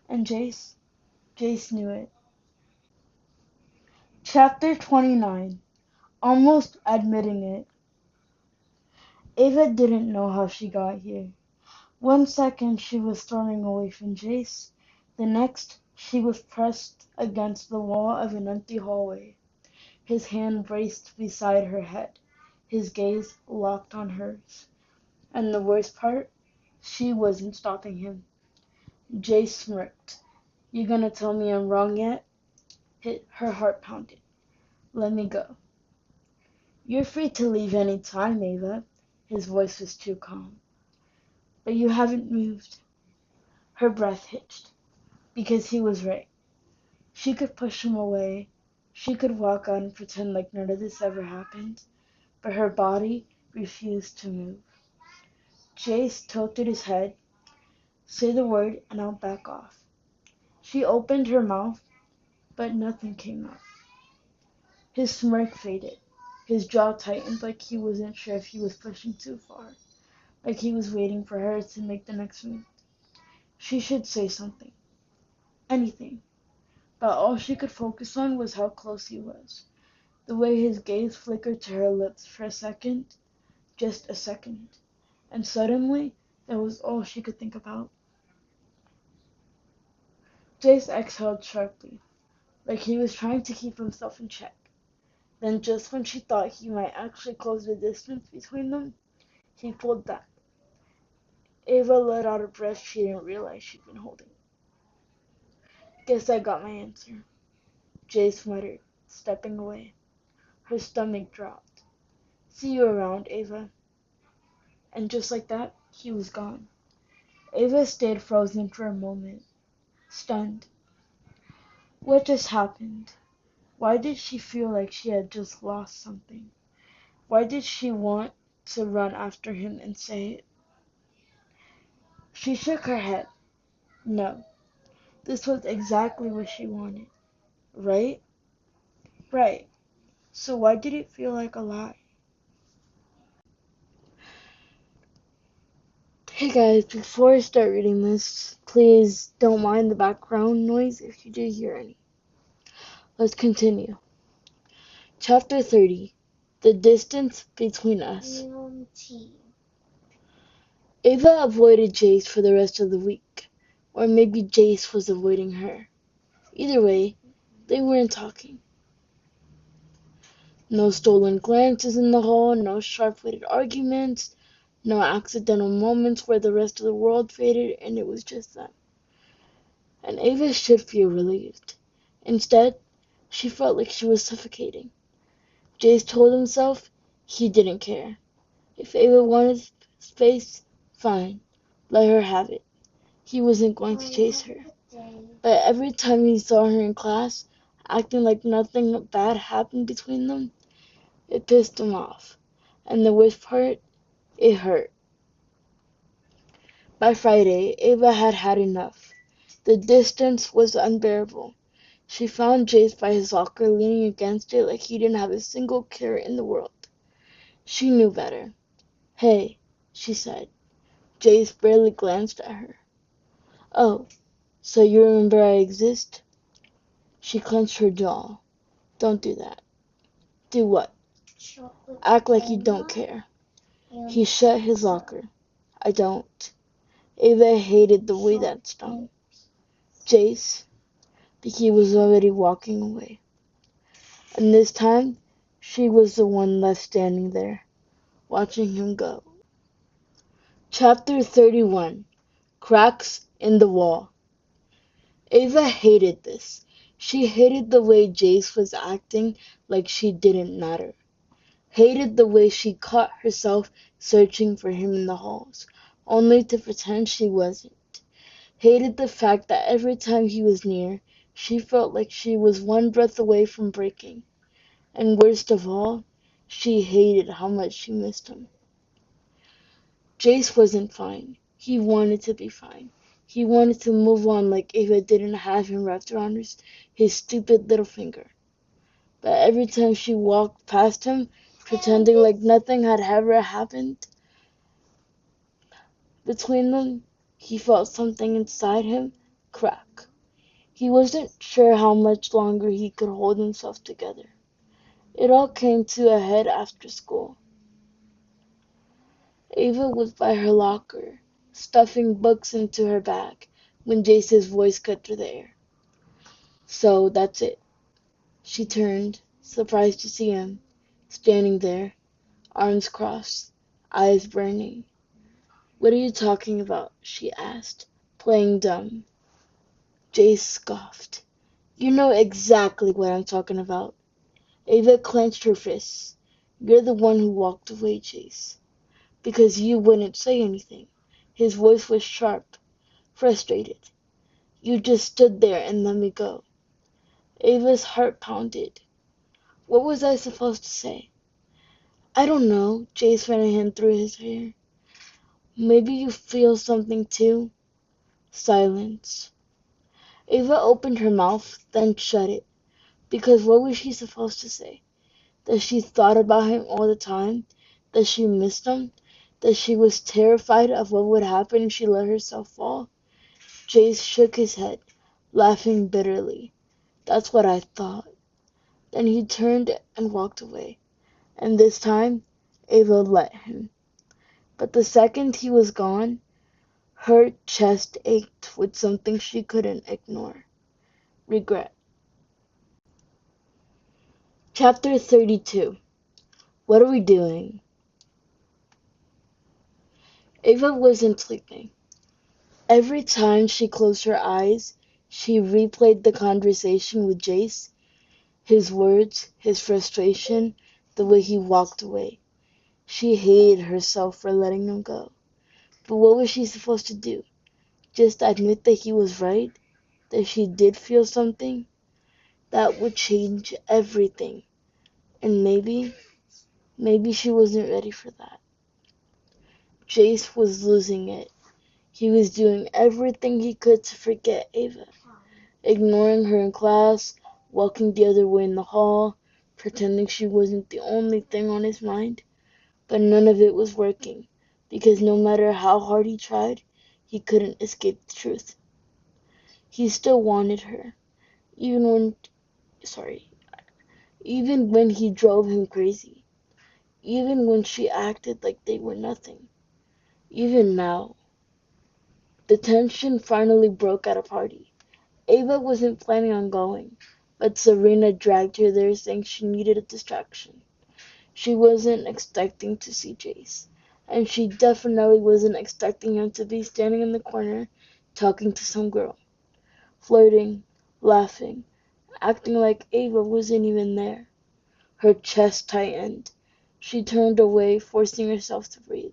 Speaker 1: And Jace knew it. Chapter 29. Almost admitting it. Ava didn't know how she got here. One second she was storming away from Jace. The next she was pressed against the wall of an empty hallway. His hand braced beside her head, his gaze locked on hers. And the worst part? She wasn't stopping him. Jace smirked. You gonna tell me I'm wrong yet? Her heart pounded. Let me go. You're free to leave any time, Ava. His voice was too calm. But you haven't moved. Her breath hitched. Because he was right. She could push him away. She could walk out and pretend like none of this ever happened. But her body refused to move. Jace tilted his head. Say the word and I'll back off. She opened her mouth, but nothing came out. His smirk faded. His jaw tightened like he wasn't sure if he was pushing too far. Like he was waiting for her to make the next move. She should say something. Anything. But all she could focus on was how close he was. The way his gaze flickered to her lips for a second. Just a second. And suddenly, that was all she could think about. Jace exhaled sharply, like he was trying to keep himself in check. Then just when she thought he might actually close the distance between them, he pulled back. Ava let out a breath she didn't realize she'd been holding. Guess I got my answer, Jace muttered, stepping away. Her stomach dropped. See you around, Ava. And just like that, he was gone. Ava stayed frozen for a moment, stunned. What just happened? Why did she feel like she had just lost something? Why did she want to run after him and say it? She shook her head. No, this was exactly what she wanted. Right? Right. So why did it feel like a lie? Hey guys, before I start reading this, please don't mind the background noise if you do hear any. Let's continue. Chapter 30. The Distance Between Us. Ava avoided Jace for the rest of the week. Or maybe Jace was avoiding her. Either way, they weren't talking. No stolen glances in the hall, no sharp-witted arguments, no accidental moments where the rest of the world faded and it was just them. And Ava should feel relieved. Instead, she felt like she was suffocating. Jace told himself he didn't care. If Ava wanted space, fine, let her have it. He wasn't going to chase her. But every time he saw her in class, acting like nothing bad happened between them, it pissed him off. And the worst part, it hurt. By Friday, Ava had had enough. The distance was unbearable. She found Jace by his locker leaning against it like he didn't have a single care in the world. She knew better. "Hey," she said. Jace barely glanced at her. "Oh, so you remember I exist?" She clenched her jaw. "Don't do that." "Do what?" "Act like you don't care." He shut his locker. "I don't." Ava hated the way that stung. "Jace?" But he was already walking away. And this time, she was the one left standing there, watching him go. Chapter 31. Cracks in the Wall. Ava hated this. She hated the way Jace was acting like she didn't matter. Hated the way she caught herself searching for him in the halls, only to pretend she wasn't. Hated the fact that every time he was near, she felt like she was one breath away from breaking. And worst of all, she hated how much she missed him. Jace wasn't fine. He wanted to be fine. He wanted to move on like Ava didn't have him wrapped around his stupid little finger. But every time she walked past him, pretending like nothing had ever happened between them, he felt something inside him crack. He wasn't sure how much longer he could hold himself together. It all came to a head after school. Ava was by her locker, stuffing books into her bag, when Jace's voice cut through the air. "So, that's it." She turned, surprised to see him, standing there, arms crossed, eyes burning. "What are you talking about?" she asked, playing dumb. Jace scoffed. "You know exactly what I'm talking about." Ava clenched her fists. "You're the one who walked away, Jace. Because you wouldn't say anything." His voice was sharp, frustrated. "You just stood there and let me go." Ava's heart pounded. What was I supposed to say? "I don't know." Jace ran a hand through his hair. "Maybe you feel something too." Silence. Ava opened her mouth, then shut it. Because what was she supposed to say? That she thought about him all the time? That she missed him? That she was terrified of what would happen if she let herself fall? Jace shook his head, laughing bitterly. "That's what I thought." Then he turned and walked away. And this time, Ava let him. But the second he was gone, her chest ached with something she couldn't ignore. Regret. Chapter 32. What are we doing? Ava wasn't sleeping. Every time she closed her eyes, she replayed the conversation with Jace, his words, his frustration, the way he walked away. She hated herself for letting him go. But what was she supposed to do? Just admit that he was right? That she did feel something? That would change everything. And maybe she wasn't ready for that. Jace was losing it. He was doing everything he could to forget Ava. Ignoring her in class, walking the other way in the hall, pretending she wasn't the only thing on his mind. But none of it was working. because no matter how hard he tried, he couldn't escape the truth. He still wanted her, even when, sorry, even when he drove him crazy, even when she acted like they were nothing, even now. The tension finally broke at a party. Ava wasn't planning on going, but Serena dragged her there saying she needed a distraction. She wasn't expecting to see Jace, and she definitely wasn't expecting him to be standing in the corner talking to some girl, flirting, laughing, acting like Ava wasn't even there. Her chest tightened. She turned away, forcing herself to breathe.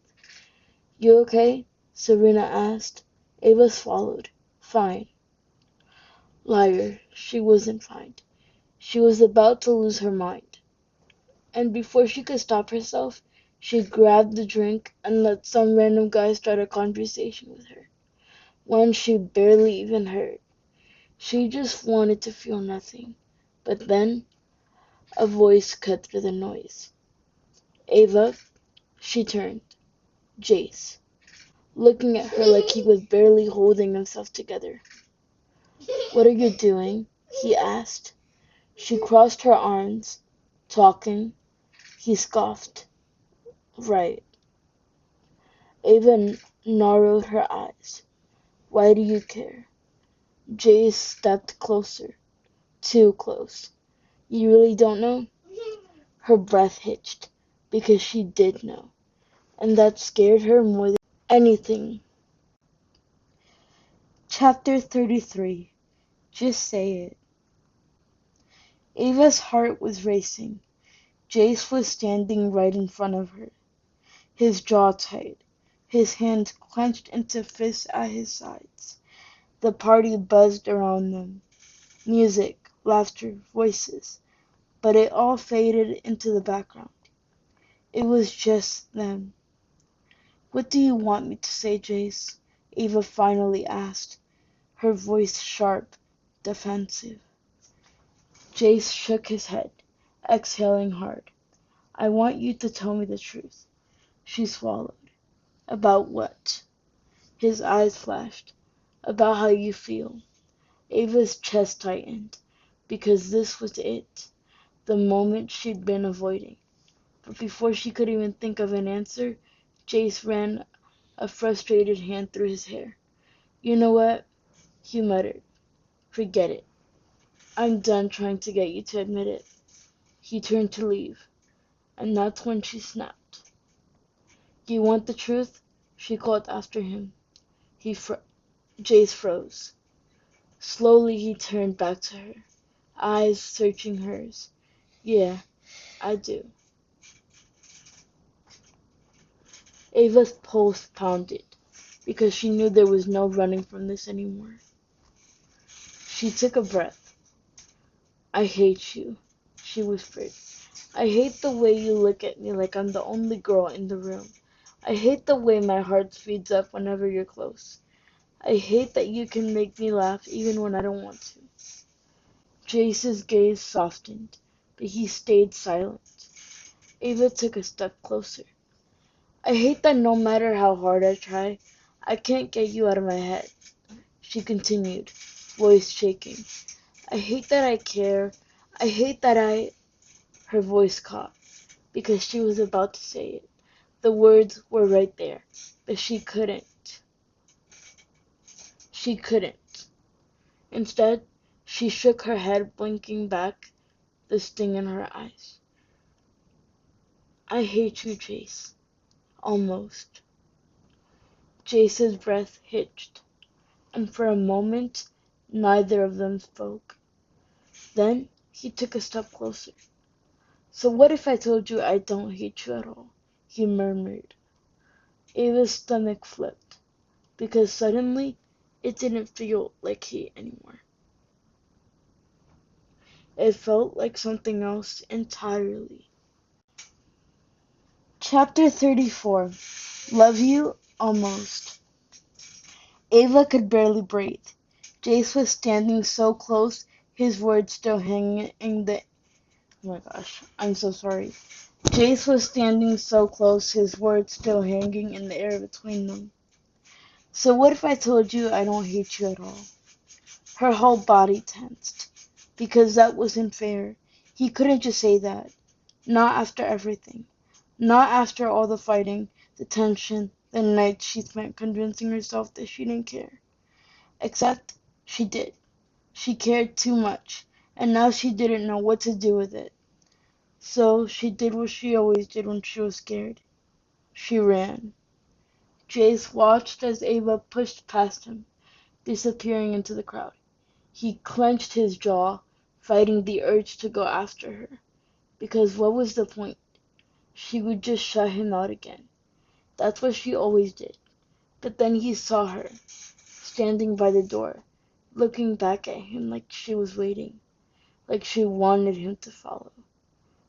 Speaker 1: "You okay?" Serena asked. Ava swallowed. "Fine." Liar. She wasn't fine. She was about to lose her mind. And before she could stop herself, she grabbed the drink and let some random guy start a conversation with her. One she barely even heard. She just wanted to feel nothing. But then, a voice cut through the noise. "Ava." She turned. Jace, looking at her like he was barely holding himself together. "What are you doing?" he asked. She crossed her arms. "Talking." He scoffed. "Right." Ava narrowed her eyes. "Why do you care?" Jace stepped closer. Too close. "You really don't know?" Her breath hitched, because she did know, and that scared her more than anything. Chapter 33. Just say it. Ava's heart was racing. Jace was standing right in front of her, his jaw tight, his hands clenched into fists at his sides. The party buzzed around them. Music, laughter, voices, but it all faded into the background. It was just them. "What do you want me to say, Jace?" Ava finally asked, her voice sharp, defensive. Jace shook his head, exhaling hard. "I want you to tell me the truth." She swallowed. "About what?" His eyes flashed. "About how you feel." Ava's chest tightened, because this was it, the moment she'd been avoiding. But before she could even think of an answer, Jace ran a frustrated hand through his hair. "You know what?" he muttered. "Forget it. I'm done trying to get you to admit it." He turned to leave, and that's when she snapped. "You want the truth?" she called after him. Jace froze. Slowly he turned back to her, eyes searching hers. "Yeah, I do." Ava's pulse pounded, because she knew there was no running from this anymore. She took a breath. "I hate you," she whispered. "I hate the way you look at me like I'm the only girl in the room. I hate the way my heart speeds up whenever you're close. I hate that you can make me laugh even when I don't want to." Jace's gaze softened, but he stayed silent. Ava took a step closer. "I hate that no matter how hard I try, I can't get you out of my head," she continued, voice shaking. "I hate that I care. I hate that I—" Her voice caught, because she was about to say it. The words were right there, but she couldn't. She couldn't. Instead, she shook her head, blinking back the sting in her eyes. "I hate you, Jace." Almost. Jace's breath hitched, and for a moment neither of them spoke. Then he took a step closer. "So what if I told you I don't hate you at all?" he murmured. Ava's stomach flipped, because suddenly it didn't feel like hate anymore. It felt like something else entirely. Chapter 34. Love You? Almost. Ava could barely breathe. Jace was standing so close, his words still hanging in the— Oh my gosh, I'm so sorry. Jace was standing so close, his words still hanging in the air between them. So what if I told you I don't hate you at all? Her whole body tensed. Because that wasn't fair. He couldn't just say that. Not after everything. Not after all the fighting, the tension, the nights she spent convincing herself that she didn't care. Except she did. She cared too much, and now she didn't know what to do with it. So she did what she always did when she was scared. She ran. Jace watched as Ava pushed past him, disappearing into the crowd. He clenched his jaw, fighting the urge to go after her. Because what was the point? She would just shut him out again. That's what she always did. But then he saw her, standing by the door, looking back at him like she was waiting, like she wanted him to follow.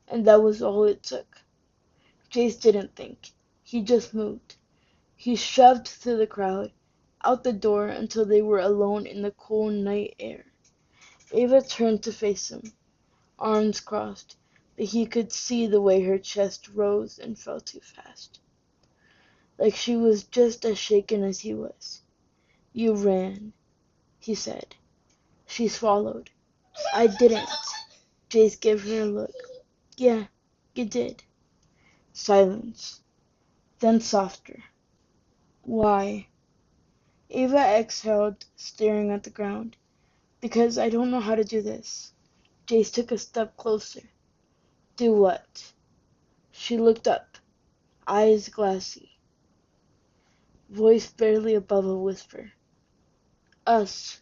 Speaker 1: And that was all it took. Jace didn't think. He just moved. He shoved through the crowd, out the door until they were alone in the cool night air. Ava turned to face him, arms crossed, but he could see the way her chest rose and fell too fast. Like she was just as shaken as he was. You ran, he said. She swallowed. I didn't. Jace gave her a look. Yeah, you did. Silence. Then softer. Why? Ava exhaled, staring at the ground. Because I don't know how to do this. Jace took a step closer. Do what? She looked up, eyes glassy, voice barely above a whisper. Us.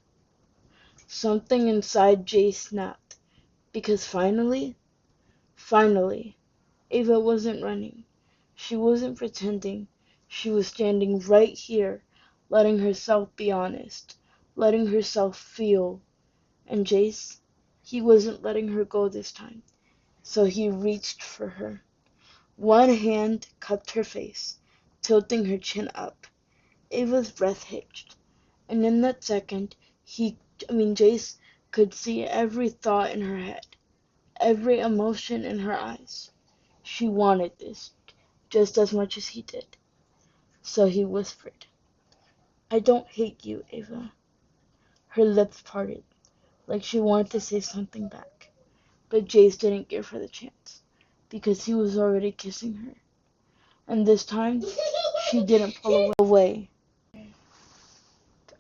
Speaker 1: Something inside Jace snapped. Because finally, Ava wasn't running. She wasn't pretending. She was standing right here, letting herself be honest, letting herself feel. And Jace, he wasn't letting her go this time. So he reached for her. One hand cupped her face, tilting her chin up. Ava's breath hitched. And in that second, Jace could see every thought in her head, every emotion in her eyes. She wanted this just as much as he did. So he whispered, I don't hate you, Ava. Her lips parted, like she wanted to say something back. But Jace didn't give her the chance, because he was already kissing her. And this time, she didn't pull away.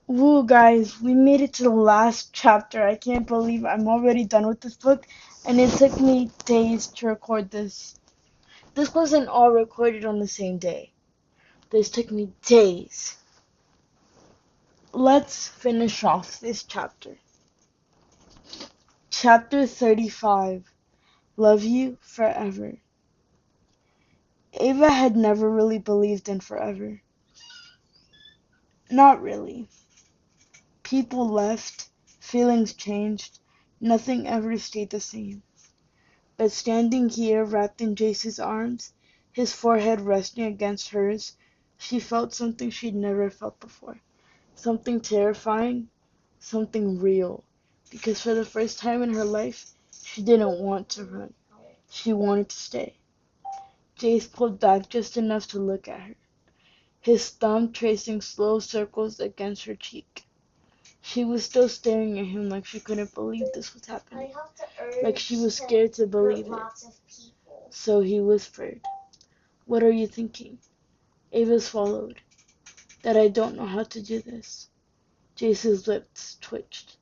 Speaker 1: Woo, guys, we made it to the last chapter. I can't believe I'm already done with this book, and it took me days to record this. This wasn't all recorded on the same day. This took me days. Let's finish off this chapter. Chapter 35. Love You Forever. Ava had never really believed in forever. Not really. People left, feelings changed, nothing ever stayed the same. But standing here, wrapped in Jace's arms, his forehead resting against hers, she felt something she'd never felt before. Something terrifying, something real. Because for the first time in her life, she didn't want to run. She wanted to stay. Jace pulled back just enough to look at her, his thumb tracing slow circles against her cheek. She was still staring at him like she couldn't believe this was happening, like she was scared to believe it. So he whispered, What are you thinking? Ava swallowed. That I don't know how to do this. Jace's lips twitched.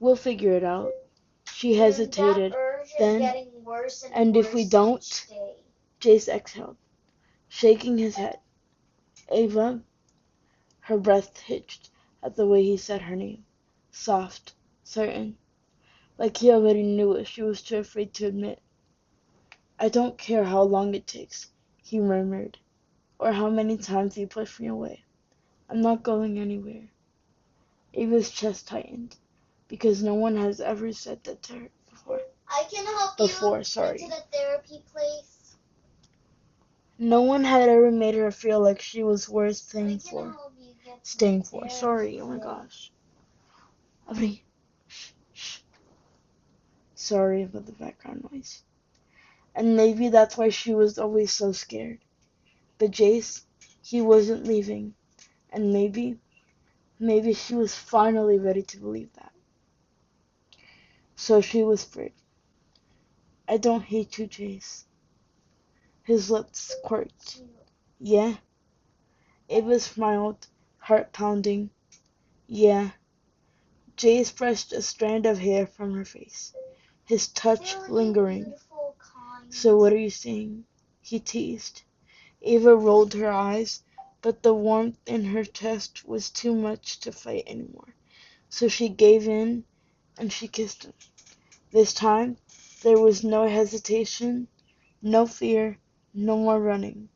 Speaker 1: We'll figure it out. She hesitated. Then, and if we don't, Jace exhaled, shaking his head. Ava, her breath hitched at the way he said her name. Soft, certain, like he already knew it. She was too afraid to admit. I don't care how long it takes, he murmured, or how many times you push me away. I'm not going anywhere. Ava's chest tightened, because no one has ever said that to her before.
Speaker 2: I can help
Speaker 1: Before,
Speaker 2: you
Speaker 1: sorry.
Speaker 2: get to the therapy place.
Speaker 1: No one had ever made her feel like she was worth staying for.
Speaker 2: Therapy
Speaker 1: Sorry, oh my gosh. Shh, shh. Sorry about the background noise. and maybe that's why she was always so scared. But Jace, he wasn't leaving, and maybe she was finally ready to believe that. So she whispered, "I don't hate you, Jace." His lips quirked. "Yeah?" Ava smiled, heart pounding. "Yeah." Jace brushed a strand of hair from her face, his touch lingering. "So what are you saying?" he teased. Ava rolled her eyes, but the warmth in her chest was too much to fight anymore. So she gave in, and she kissed him. This time, there was no hesitation, no fear, no more running.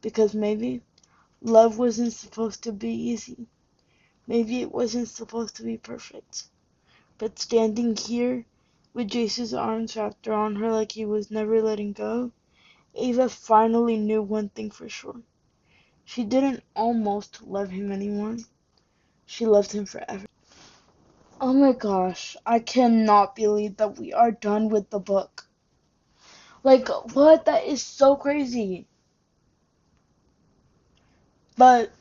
Speaker 1: Because maybe love wasn't supposed to be easy. Maybe it wasn't supposed to be perfect. But standing here, with Jace's arms wrapped around her like he was never letting go, Ava finally knew one thing for sure. She didn't almost love him anymore. She loved him forever. Oh my gosh, I cannot believe that we are done with the book. Like, what? That is so crazy. But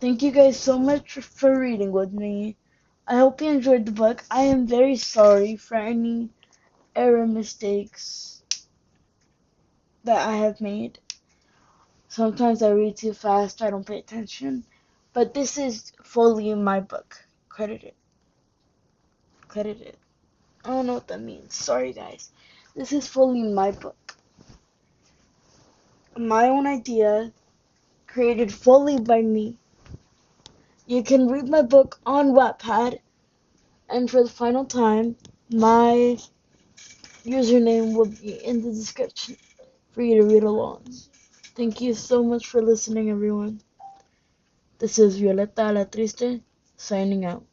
Speaker 1: thank you guys so much for reading with me. I hope you enjoyed the book. I am very sorry for any error mistakes that I have made. Sometimes I read too fast, I don't pay attention. But this is fully my book. Credited. Credited. I don't know what that means. Sorry, guys. This is fully my book. My own idea, created fully by me. You can read my book on Wattpad, and for the final time, my username will be in the description for you to read along. Thank you so much for listening, everyone. This is VioletaAlatriste, signing out.